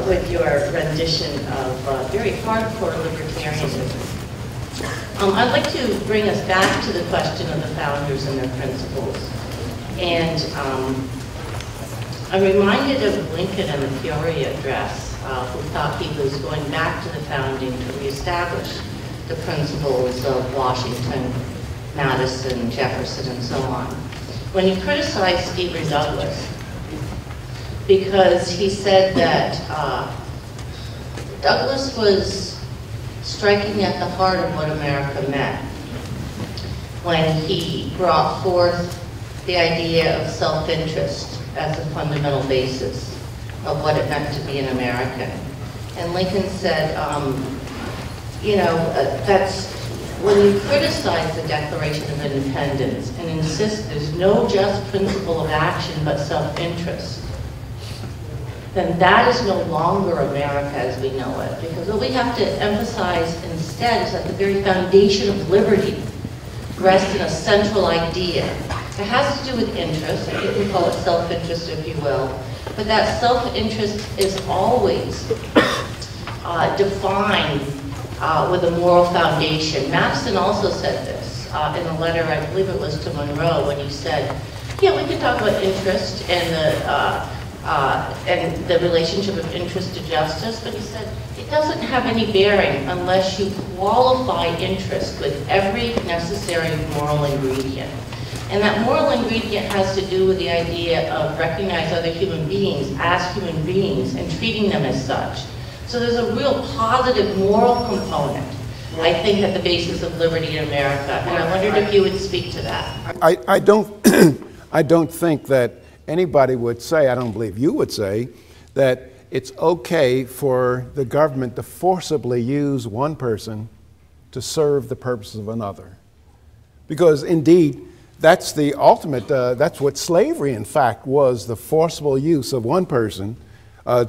with your rendition of very hardcore libertarianism. I'd like to bring us back to the question of the founders and their principles. And I'm reminded of Lincoln and the Peoria Address, who thought he was going back to the founding to reestablish the principles of Washington, Madison, Jefferson, and so on. When he criticized Stephen Douglas, because he said that Douglas was striking at the heart of what America meant when he brought forth the idea of self-interest as a fundamental basis of what it meant to be an American. And Lincoln said, you know, that's when you criticize the Declaration of Independence and insist there's no just principle of action but self-interest, then that is no longer America as we know it. Because what we have to emphasize instead is that the very foundation of liberty rests in a central idea. It has to do with interest, you can call it self-interest if you will, but that self-interest is always defined with a moral foundation. Madison also said this in a letter, I believe it was to Monroe, when he said, yeah, we can talk about interest and the relationship of interest to justice, but he said, it doesn't have any bearing unless you qualify interest with every necessary moral ingredient. And that moral ingredient has to do with the idea of recognizing other human beings as human beings and treating them as such. So there's a real positive moral component, I think, at the basis of liberty in America. And I wondered if you would speak to that. I don't, I don't think that anybody would say, I don't believe you would say, that it's okay for the government to forcibly use one person to serve the purposes of another. Because indeed, that's the ultimate, that's what slavery, in fact, was, the forcible use of one person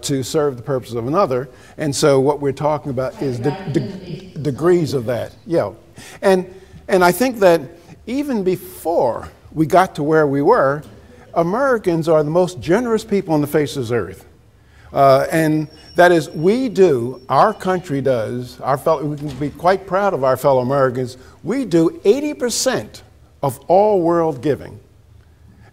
to serve the purpose of another. And so what we're talking about is degrees of that. Yeah. And I think that even before we got to where we were, Americans are the most generous people on the face of this earth. And that is, our country does, we can be quite proud of our fellow Americans, we do 80% of all world giving.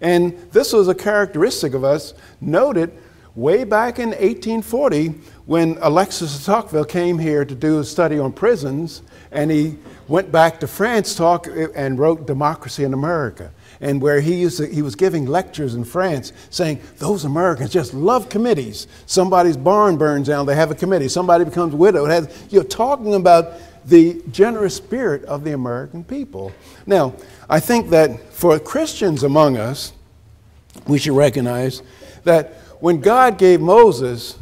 And this was a characteristic of us noted way back in 1840 when Alexis de Tocqueville came here to do a study on prisons, and he went back to France and wrote Democracy in America, and where he was giving lectures in France saying, those Americans just love committees. Somebody's barn burns down, they have a committee. Somebody becomes widowed. You're talking about the generous spirit of the American people. Now, I think that for Christians among us, we should recognize that when God gave Moses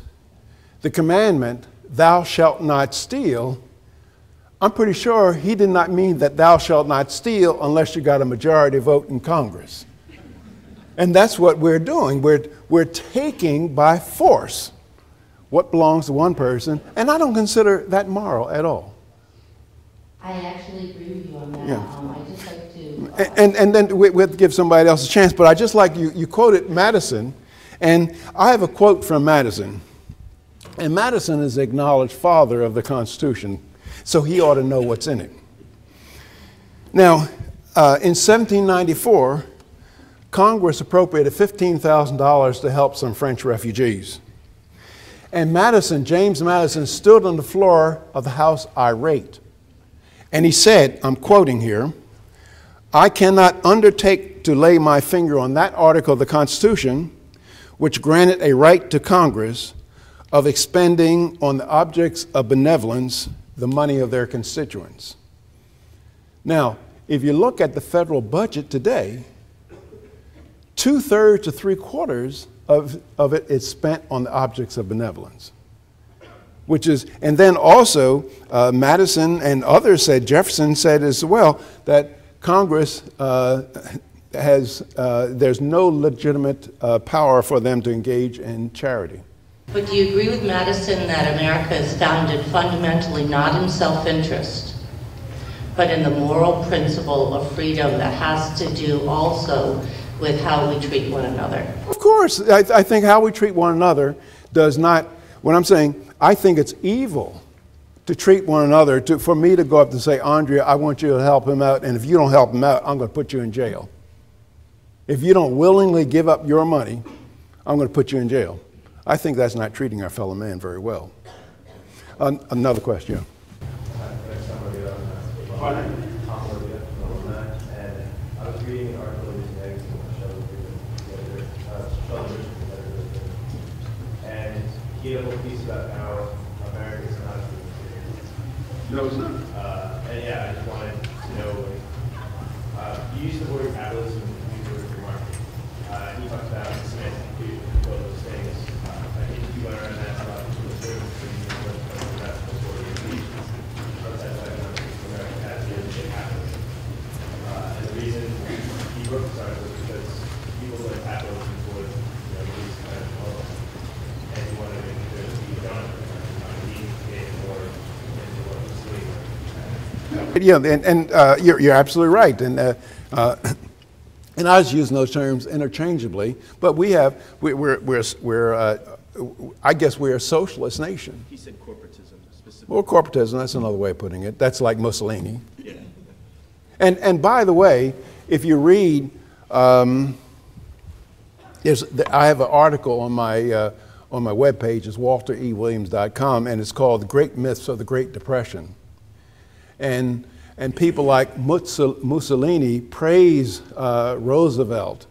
the commandment, thou shalt not steal, I'm pretty sure he did not mean that thou shalt not steal unless you got a majority vote in Congress. And that's what we're doing. We're taking by force what belongs to one person, and I don't consider that moral at all. I actually agree with you on that. Yeah. I just like to... And then we'll give somebody else a chance, but I just like you quoted Madison, and I have a quote from Madison. And Madison is the acknowledged father of the Constitution, so he ought to know what's in it. Now, in 1794, Congress appropriated $15,000 to help some French refugees. And James Madison, stood on the floor of the House irate. And he said, I'm quoting here, I cannot undertake to lay my finger on that article of the Constitution which granted a right to Congress of expending on the objects of benevolence the money of their constituents. Now, if you look at the federal budget today, 2/3 to 3/4 of it is spent on the objects of benevolence. And then also, Madison and others said, Jefferson said as well, that Congress there's no legitimate power for them to engage in charity. But do you agree with Madison that America is founded fundamentally not in self-interest, but in the moral principle of freedom that has to do also with how we treat one another? Of course. I think how we treat one another does not, what I'm saying, I think it's evil to treat one another, for me to go up and say, Andrea, I want you to help him out, and if you don't help him out, I'm going to put you in jail. If you don't willingly give up your money, I'm going to put you in jail. I think that's not treating our fellow man very well. Another question. I was reading an article today and he had a whole piece about how America's not a free No, it's not. and yeah, I just wanted to know, you used the word capitalism, you used the word free market. And you talked about semantic confusion, both those things. I think you went around that a lot of the service and that's the sort of outside American capitalism and capitalism. And the reason he wrote this article was because people like capitalism would, these kind of models. And he wanted to make sure that he done he created more into what was slavery. Yeah, and you're absolutely right. And I was using those terms interchangeably, but I guess we're a socialist nation. He said corporatism specifically. Well, corporatism, that's another way of putting it. That's like Mussolini. Yeah. And by the way, if you read, I have an article on my webpage, it's walterewilliams.com, and it's called The Great Myths of the Great Depression. And people like Mussolini praise Roosevelt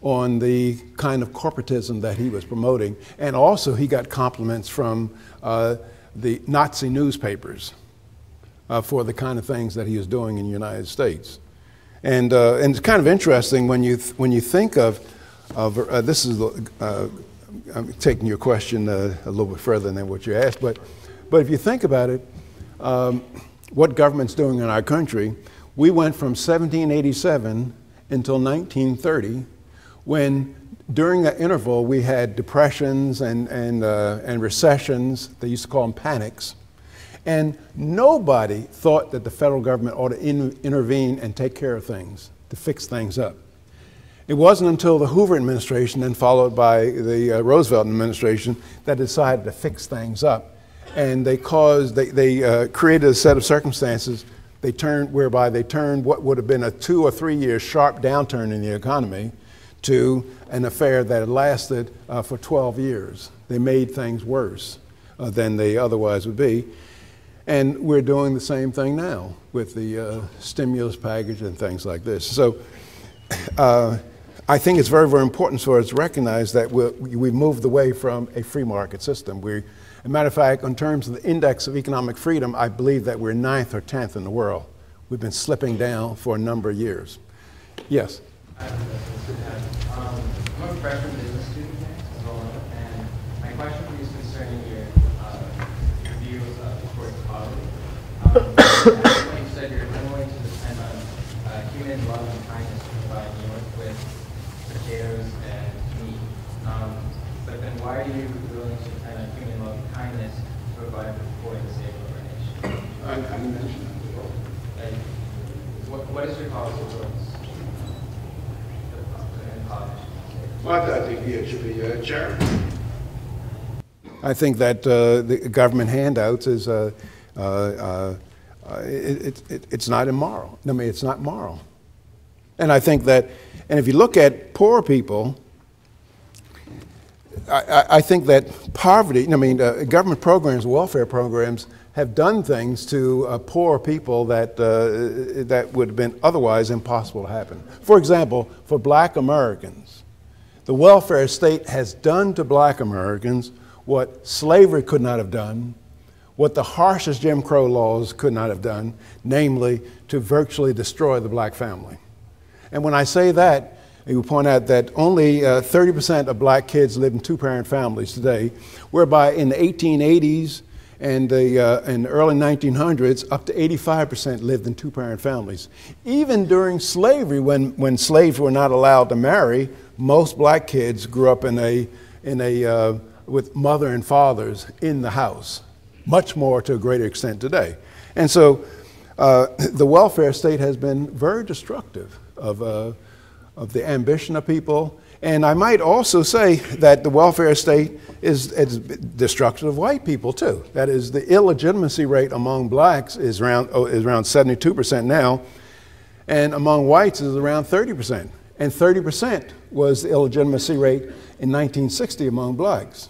on the kind of corporatism that he was promoting. And also he got compliments from the Nazi newspapers for the kind of things that he was doing in the United States. And it's kind of interesting when you think of this is, I'm taking your question a little bit further than what you asked, but if you think about it, what government's doing in our country, we went from 1787 until 1930, when during that interval we had depressions and recessions. They used to call them panics. And nobody thought that the federal government ought to intervene and take care of things, to fix things up. It wasn't until the Hoover administration, then followed by the Roosevelt administration, that decided to fix things up. And they created a set of circumstances whereby they turned what would have been a 2 or 3 year sharp downturn in the economy to an affair that had lasted for 12 years. They made things worse than they otherwise would be. And we're doing the same thing now with the stimulus package and things like this. So I think it's very, very important for us to recognize that we've moved away from a free market system. As a matter of fact, in terms of the index of economic freedom, I believe that we're 9th or 10th in the world. We've been slipping down for a number of years. Yes? I'm a freshman business student here at Villanova, and my question for you is concerning your view towards poverty. When you said you're unwilling to depend on human love and kindness to provide you with potatoes and meat, but then why are you willing to depend on human love and kindness to provide for the sake of our nation? I didn't mention that before. What is your policy towards Well, I think it should be charity. I think that the government handouts is it's not immoral. I mean, it's not moral. And I think that, and if you look at poor people, I think that poverty, I mean, government programs, welfare programs, have done things to poor people that, that would have been otherwise impossible to happen. For example, for black Americans, the welfare state has done to black Americans what slavery could not have done, what the harshest Jim Crow laws could not have done, namely to virtually destroy the black family. And when I say that, you point out that only 30% of black kids live in two-parent families today, whereby in the 1880s and the early 1900s, up to 85% lived in two-parent families. Even during slavery, when slaves were not allowed to marry, most black kids grew up with mother and fathers in the house, much more to a greater extent today. And so the welfare state has been very destructive of the ambition of people. And I might also say that the welfare state is destructive of white people too. That is, the illegitimacy rate among blacks is around 72% now, and among whites is around 30%. And 30% was the illegitimacy rate in 1960 among blacks.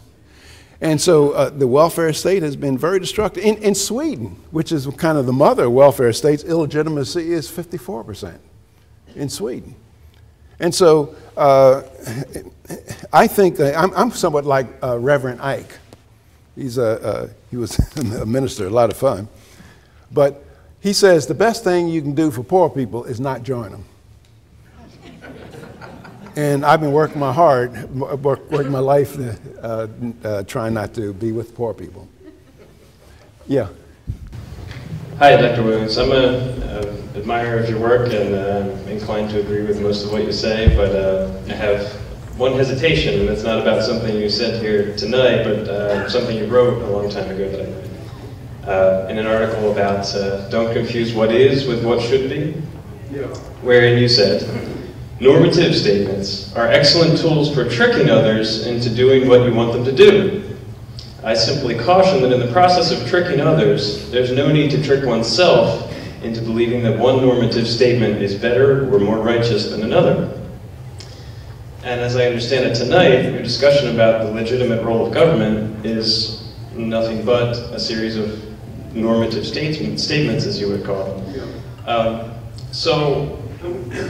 And so the welfare state has been very destructive. In Sweden, which is kind of the mother of welfare states, illegitimacy is 54% in Sweden. And so I think I'm somewhat like Reverend Ike. He was a minister, a lot of fun. But he says the best thing you can do for poor people is not join them. And I've been working my life trying not to be with poor people. Yeah. Hi, Dr. Williams. I'm an admirer of your work and inclined to agree with most of what you say, but I have one hesitation, and it's not about something you said here tonight, but something you wrote a long time ago that I read in an article about don't confuse what is with what should be, wherein you said, normative statements are excellent tools for tricking others into doing what you want them to do. I simply caution that in the process of tricking others, there's no need to trick oneself into believing that one normative statement is better or more righteous than another. And as I understand it tonight, your discussion about the legitimate role of government is nothing but a series of normative statements, as you would call them. So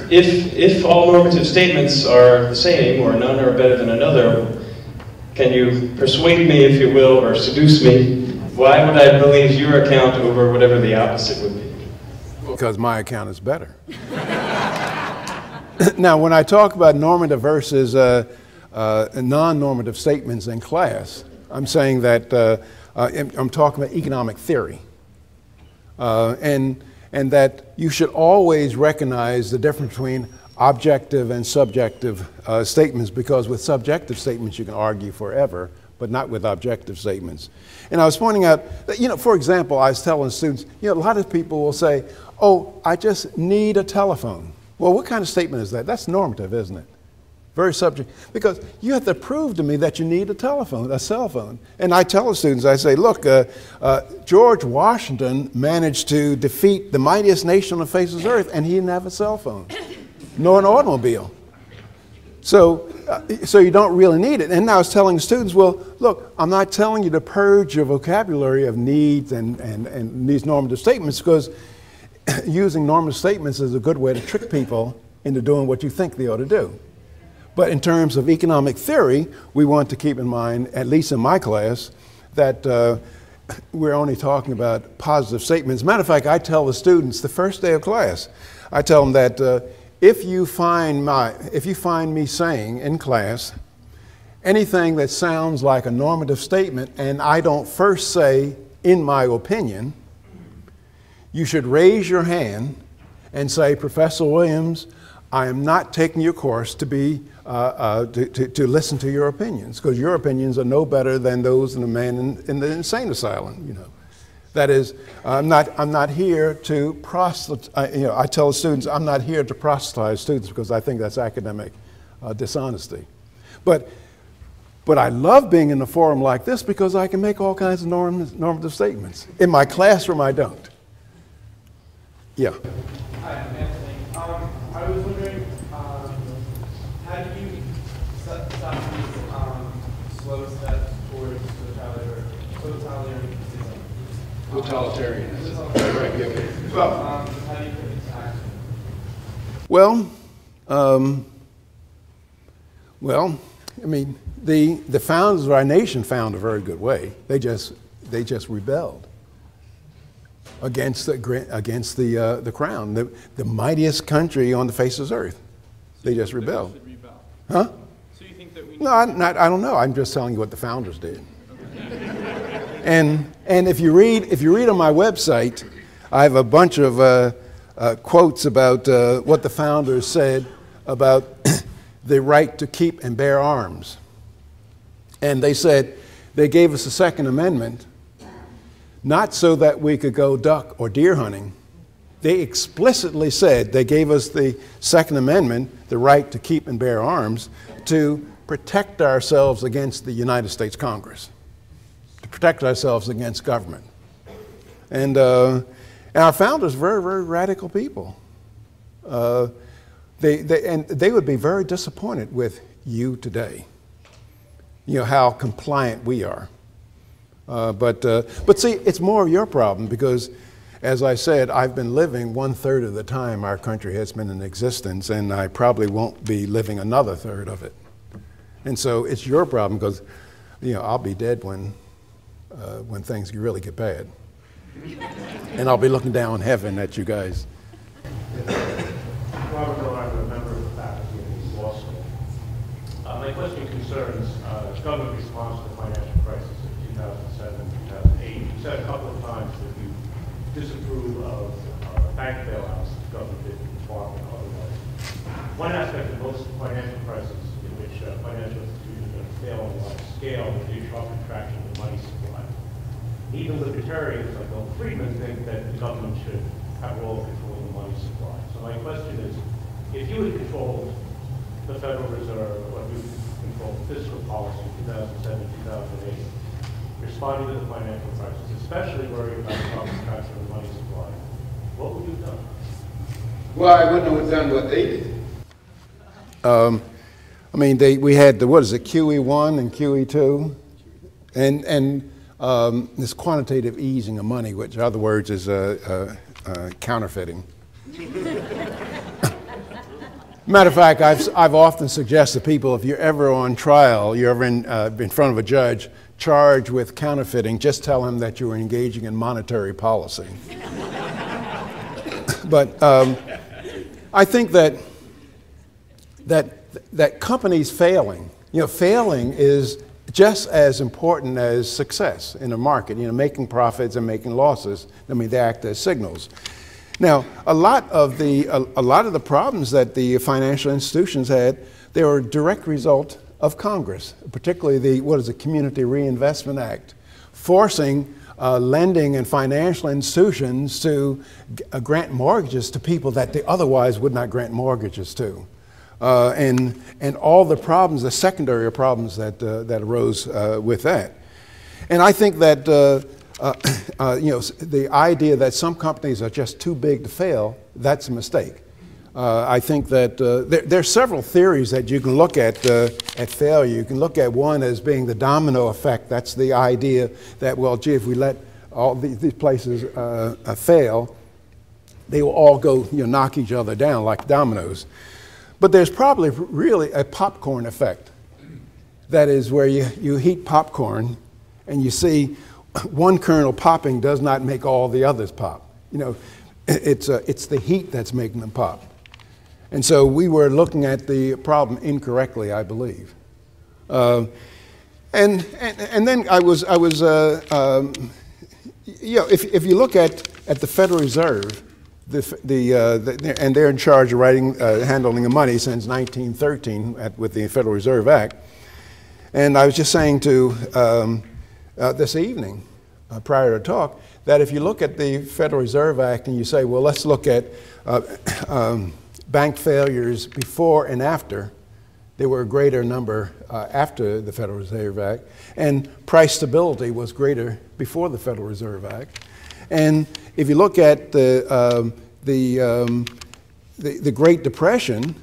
if all normative statements are the same, or none are better than another, can you persuade me, if you will, or seduce me? Why would I believe your account over whatever the opposite would be? Because my account is better. Now, when I talk about normative versus non-normative statements in class, I'm saying that I'm talking about economic theory. And that you should always recognize the difference between objective and subjective statements, because with subjective statements you can argue forever, but not with objective statements. And I was pointing out that, you know, for example, I was telling students, you know, a lot of people will say, oh, I just need a telephone. Well, what kind of statement is that? That's normative, isn't it? Very subject, because you have to prove to me that you need a telephone, a cell phone. And I tell the students, I say, look, George Washington managed to defeat the mightiest nation on the face of the earth, and he didn't have a cell phone, nor an automobile. So you don't really need it. And I was telling students, well, look, I'm not telling you to purge your vocabulary of needs and these normative statements, because using normative statements is a good way to trick people into doing what you think they ought to do. But in terms of economic theory, we want to keep in mind, at least in my class, that we're only talking about positive statements. Matter of fact, I tell the students the first day of class, I tell them that if you find me saying in class anything that sounds like a normative statement and I don't first say, in my opinion, you should raise your hand and say, Professor Williams, I am not taking your course to be to listen to your opinions, because your opinions are no better than those of the man in the insane asylum. You know, that is, I'm not here to proselytize. You know, I tell the students I'm not here to proselytize students, because I think that's academic dishonesty. But I love being in a forum like this, because I can make all kinds of normative statements. In my classroom, I don't. Yeah. Hi, I'm Anthony. I was wondering, how do you stop these slow steps towards Totalitarianism. Well, how do you put it into action? Well, I mean, the founders of our nation found a very good way. They just rebelled against the crown, the mightiest country on the face of the earth. They just rebelled. Huh? So you think that we? No, I don't know. I'm just telling you what the founders did. And if you read on my website, I have a bunch of quotes about what the founders said about the right to keep and bear arms. And they said they gave us the Second Amendment not so that we could go duck or deer hunting. They explicitly said they gave us the Second Amendment, the right to keep and bear arms, to protect ourselves against the United States Congress, to protect ourselves against government. And our founders were very, very radical people. They would be very disappointed with you today, you know, how compliant we are. But see, it's more of your problem, because, as I said, I've been living 1/3 of the time our country has been in existence, and I probably won't be living another third of it. And so it's your problem, because, you know, I'll be dead when things really get bad. And I'll be looking down heaven at you guys. Robert Miller, I'm a member of the faculty of East Law School. My question concerns government response to the financial crisis of 2007, 2008. You said a couple of times that you disapprove of bank bailouts that the government did in Farm and otherwise. One aspect of most financial crises in which financial institutions are fail on a large scale is the sharp contraction of the money supply. Even libertarians like Milton Friedman think that the government should have a role in controlling the money supply. So my question is, if you had controlled the Federal Reserve, or you controlled fiscal policy in 2007, 2008, responding to the financial crisis, especially worried about the sharp contraction of the money supply, what would you have done? Well, I wouldn't have done what they did. I mean, we had what is it, QE1 and QE2, and this quantitative easing of money, which in other words is counterfeiting. Matter of fact, I've often suggested to people, if you're ever on trial, you're ever in front of a judge charged with counterfeiting, just tell him that you were engaging in monetary policy. But I think that companies failing, failing is just as important as success in a market. Making profits and making losses. I mean, they act as signals. Now, a lot of the problems that the financial institutions had, they were a direct result of Congress, particularly the Community Reinvestment Act, forcing lending and financial institutions to grant mortgages to people that they otherwise would not grant mortgages to. And all the problems, the secondary problems that arose with that. And I think that the idea that some companies are just too big to fail, that's a mistake. I think that there are several theories that you can look at failure. You can look at one as being the domino effect. That's the idea that, well, gee, if we let all these places fail, they will all go, knock each other down like dominoes. But there's probably really a popcorn effect. That is where you heat popcorn and you see one kernel popping does not make all the others pop. It's the heat that's making them pop. And so we were looking at the problem incorrectly, I believe. And then if you look at the Federal Reserve, and they're in charge of handling the money since 1913 with the Federal Reserve Act. And I was just saying to this evening, prior to talk, that if you look at the Federal Reserve Act and you say, well, let's look at bank failures before and after, there were a greater number after the Federal Reserve Act, and price stability was greater before the Federal Reserve Act. And if you look at the Great Depression,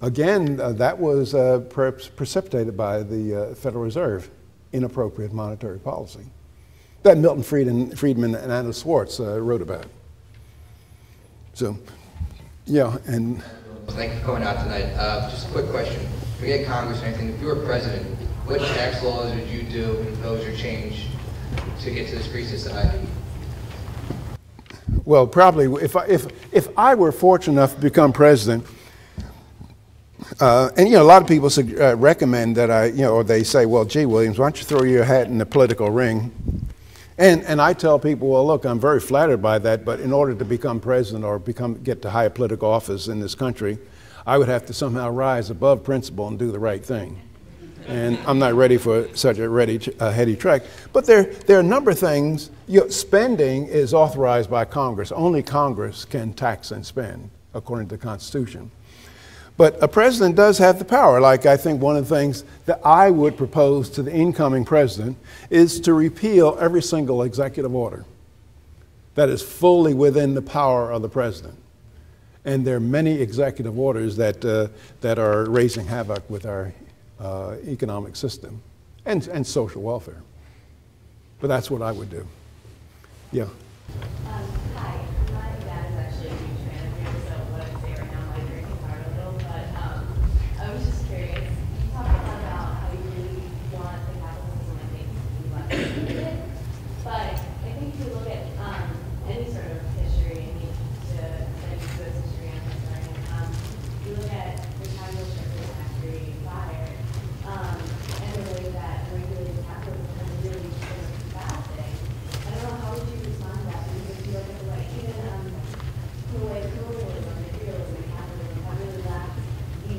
again, that was precipitated by the Federal Reserve, inappropriate monetary policy, that Milton Friedman and Anna Schwartz wrote about. So, yeah, and... Thank you for coming out tonight. Just a quick question. Forget Congress or anything. If you were president, what tax laws would you do, impose, or change to get to this free society? Well, probably if I were fortunate enough to become president, and a lot of people recommend that or they say, well, gee, Williams, why don't you throw your hat in the political ring? And I tell people, well, look, I'm very flattered by that, but in order to become president or get to higher political office in this country, I would have to somehow rise above principle and do the right thing. And I'm not ready for such a heady track. But there are a number of things. Spending is authorized by Congress. Only Congress can tax and spend, according to the Constitution. But a president does have the power. Like, I think one of the things that I would propose to the incoming president is to repeal every single executive order that is fully within the power of the president. And there are many executive orders that are raising havoc with our economic system and social welfare. But that's what I would do. Yeah. Hi, my dad is actually a huge fan of yours, so what I say right now might break his heart a little, but I was just curious. You talked a lot about how you really want the capital system, I think, to be less limited, but I think if you look at any sort of history, and you study U.S. history, I'm concerned, you look at the Chicago Sugar Factory fire, and the way that regulated capitalism has really been a bad thing. I don't know, how would you respond to that? Because if you look at the way, even the way colonialism, imperialism, and capitalism have really lacked the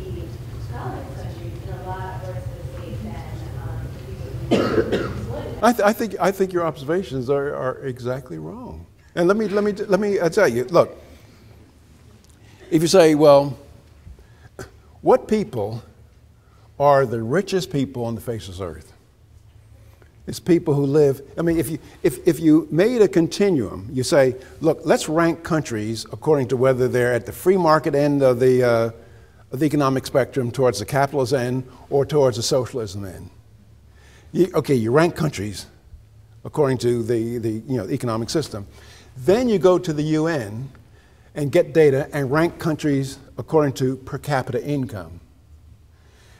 developed countries in a lot worse of a state than the people who I think your observations are exactly wrong. And let me tell you, look, if you say, well, what people are the richest people on the face of this earth? It's people who live, I mean, if you made a continuum, you say, look, let's rank countries according to whether they're at the free market end of the economic spectrum, towards the capitalist end, or towards the socialism end. You rank countries according to the economic system. Then you go to the UN and get data and rank countries according to per capita income.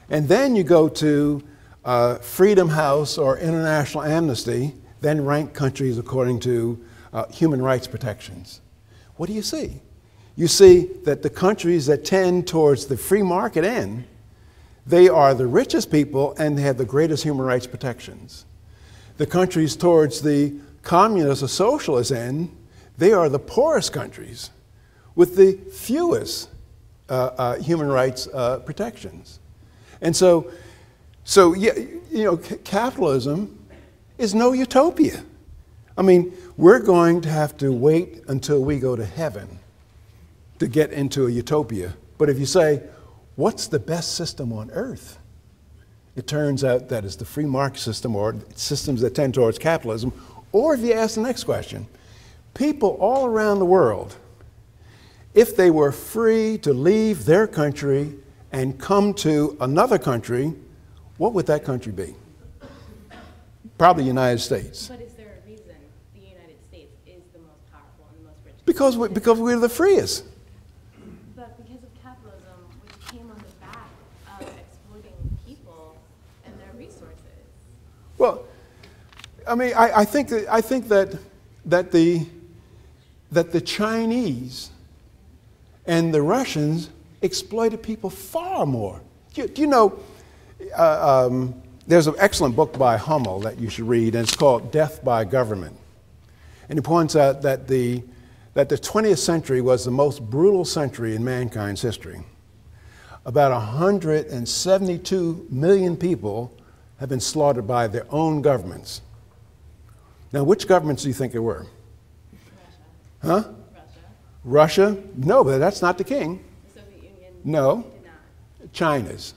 And then you go to Freedom House or International Amnesty, then rank countries according to human rights protections. What do you see? You see that the countries that tend towards the free market end, they are the richest people and they have the greatest human rights protections. The countries towards the communist or socialist end, they are the poorest countries with the fewest human rights protections. And so yeah, you know, capitalism is no utopia. I mean, we're going to have to wait until we go to heaven to get into a utopia. But if you say, what's the best system on earth? It turns out that it's the free market system or systems that tend towards capitalism. Or if you ask the next question, people all around the world, if they were free to leave their country and come to another country, what would that country be? Probably the United States. But is there a reason the United States is the most powerful and the most rich? Because we're the freest. But because of capitalism, which came on the back of exploiting people and their resources. Well, I mean, I think that the Chinese and the Russians exploited people far more. Do you know? There's an excellent book by Hummel that you should read, and it's called Death by Government. And he points out that the 20th century was the most brutal century in mankind's history. About 172 million people have been slaughtered by their own governments. Now, which governments do you think it were? Russia. Huh? Russia? No, but that's not the king. The Soviet Union No. did not. China's.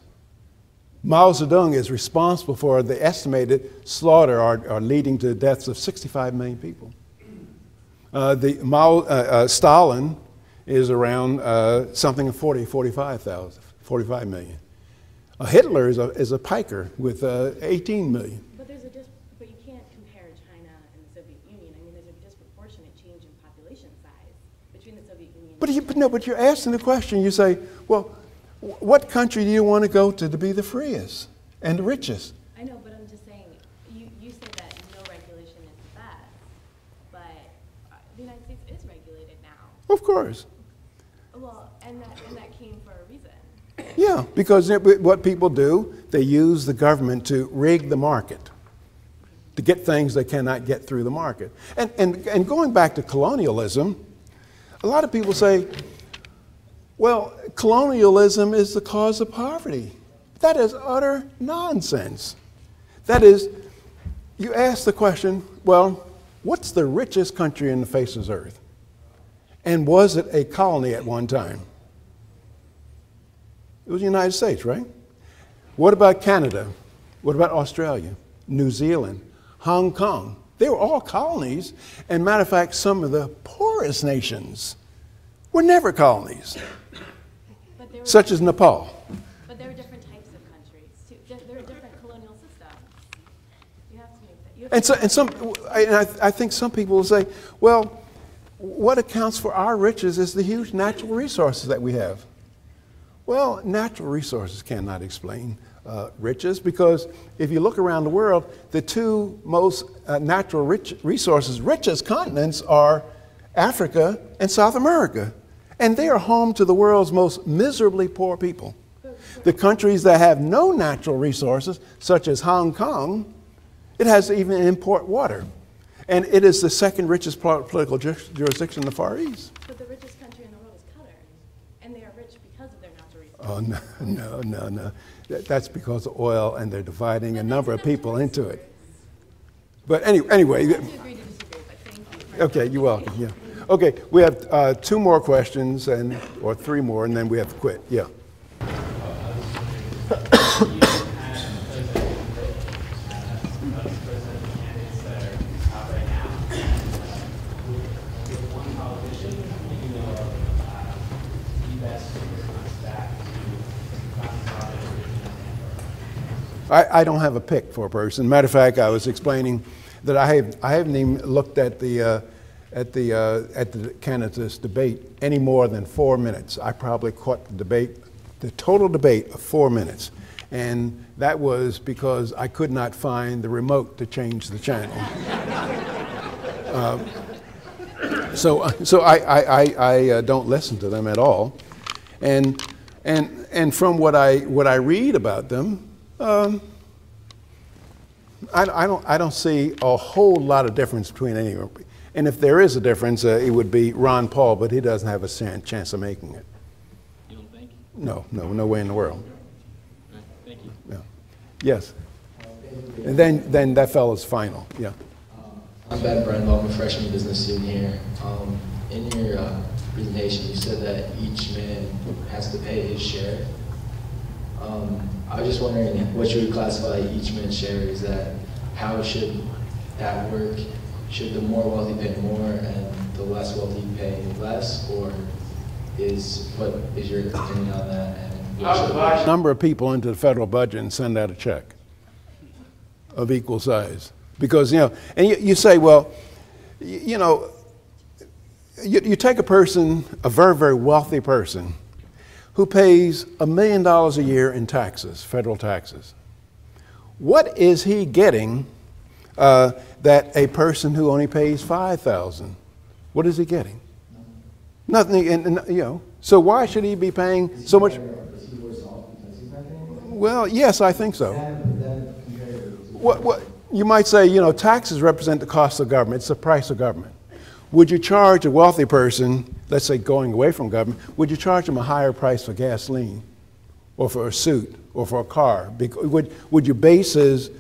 Mao Zedong is responsible for the estimated slaughter or leading to the deaths of 65 million people. Stalin is around something of 45 million. Hitler is a piker with 18 million. But but you can't compare China and the Soviet Union. I mean, there's a disproportionate change in population size between the Soviet Union. But you're asking the question. You say, well, what country do you want to go to be the freest and the richest? I know, but I'm just saying, you say that no regulation is the best, but the United States is regulated now. Of course. Well, and that came for a reason. Yeah, because what people do, they use the government to rig the market, to get things they cannot get through the market. And going back to colonialism, a lot of people say, well, colonialism is the cause of poverty. That is utter nonsense. That is, you ask the question, well, what's the richest country in the face of the earth? And was it a colony at one time? It was the United States, right? What about Canada? What about Australia, New Zealand, Hong Kong? They were all colonies. And matter of fact, some of the poorest nations were never colonies, such as Nepal. But there are different types of countries, too. There are different colonial systems. You have to make that. I think some people will say, well, what accounts for our riches is the huge natural resources that we have. Well, natural resources cannot explain riches, because if you look around the world, the two most natural resources richest continents are Africa and South America. And they are home to the world's most miserably poor people. The countries that have no natural resources, such as Hong Kong, it has to even import water. And it is the second richest political jurisdiction in the Far East. But the richest country in the world is Qatar, and they are rich because of their natural resources. Oh, no. That's because of oil, and they're dividing a number of people into it. But anyway. I have to agree to disagree, but thank you. Okay, you're welcome, yeah. Okay, we have 2 more questions, or 3 more, and then we have to quit. Yeah. I don't have a pick for a person. Matter of fact, I was explaining that I haven't even looked at the candidates debate any more than 4 minutes. I probably caught the total debate of 4 minutes. And that was because I could not find the remote to change the channel. So I don't listen to them at all. And from what I read about them, I don't see a whole lot of difference between any of them. And if there is a difference, it would be Ron Paul, but he doesn't have a chance of making it. You don't think? No way in the world. Thank you. Yeah. Yes. And then that fellow's final. Yeah. I'm Ben Brendel. I'm a freshman business student here. In your presentation, you said that each man has to pay his share. I was just wondering what you would classify each man's share. Is that, how should that work? Should the more wealthy pay more and the less wealthy pay less, or what is your opinion on that? And number of people into the federal budget and send out a check of equal size. Because, and you say, well, you take a person, a very, very wealthy person, who pays $1 million a year in taxes, federal taxes. What is he getting that a person who only pays $5,000, what is he getting? Nothing, and so why should he be paying so much? Well, yes, I think so. What you might say, taxes represent the cost of government. It's the price of government. Would you charge a wealthy person, let's say going away from government, would you charge them a higher price for gasoline or for a suit or for a car? Would you base his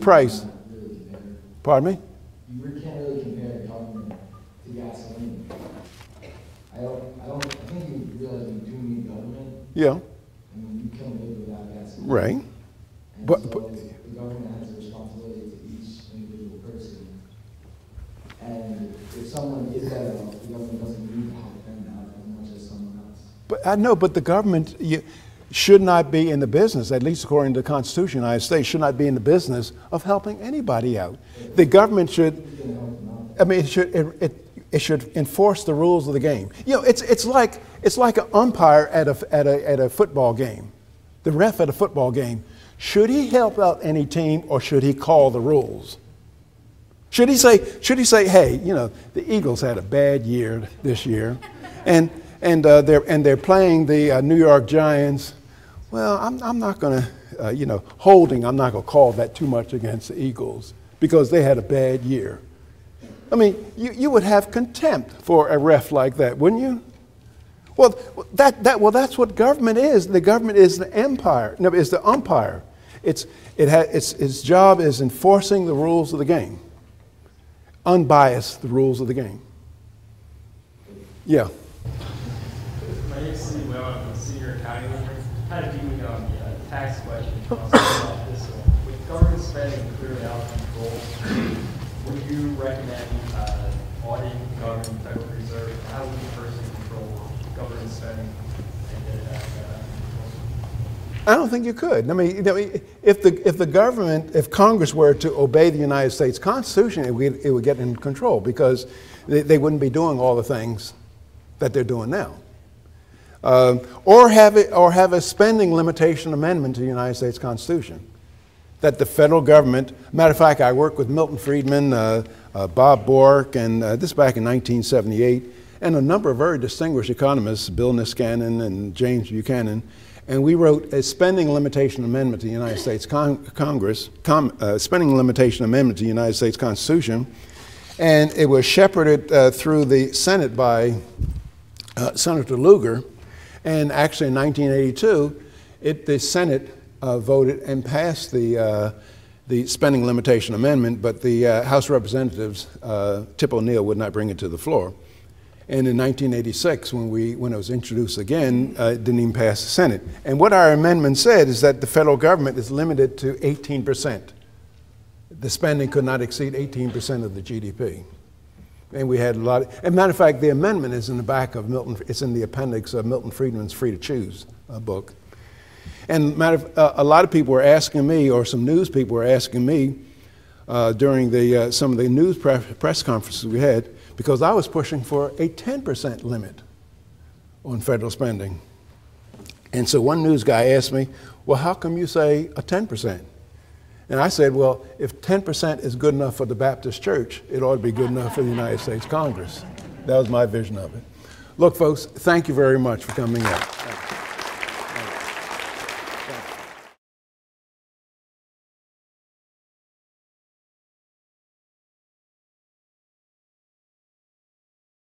price? Pardon me? You can't really compare government to gasoline. I think you realize we do need government. Yeah. I mean, you can't live without gasoline. Right. And but the government has a responsibility to each individual person. And if someone is better off, the government doesn't need to help them out as much as someone else. But I know, but the government should not be in the business, at least according to the Constitution of the United States, should not be in the business of helping anybody out. The government should, it should enforce the rules of the game. It's like an umpire at a football game, the ref at a football game. Should he help out any team, or should he call the rules? Should he say, hey, the Eagles had a bad year this year, and they're playing the New York Giants. Well, I'm not going to, I'm not going to call that too much against the Eagles because they had a bad year. I mean, you would have contempt for a ref like that, wouldn't you? Well, that's what government is. The government is the empire. No, it's the umpire. Its job is enforcing the rules of the game, unbiased the rules of the game. Yeah. My name is Steve Well. I'm a senior accounting major. Kind of dealing on the tax question. About this one. With government spending clearly out of control, would you recommend auditing the government, Federal Reserve? How would you personally control government spending and get it back under control? I don't think you could. I mean, if the government, if Congress were to obey the United States Constitution, it would get in control because they wouldn't be doing all the things that they're doing now. Or have a spending limitation amendment to the United States Constitution. That the federal government, matter of fact, I worked with Milton Friedman, Bob Bork, and this back in 1978, and a number of very distinguished economists, Bill Niskanen and James Buchanan, and we wrote a spending limitation amendment to the United States spending limitation amendment to the United States Constitution, and it was shepherded through the Senate by Senator Lugar. And actually in 1982, the Senate voted and passed the spending limitation amendment, but the House of Representatives, Tip O'Neill, would not bring it to the floor. And in 1986, when it was introduced again, it didn't even pass the Senate. And what our amendment said is that the federal government is limited to 18%. The spending could not exceed 18% of the GDP. And we had a lot as a matter of fact, the amendment is in the back of it's in the appendix of Milton Friedman's Free to Choose book. And a lot of people were asking me, or some news people were asking me during some of the news press conferences we had, because I was pushing for a 10% limit on federal spending. And so one news guy asked me, well, how come you say a 10%? And I said, well, if 10% is good enough for the Baptist Church, it ought to be good enough for the United States Congress. That was my vision of it. Look, folks, thank you very much for coming out. Thank you.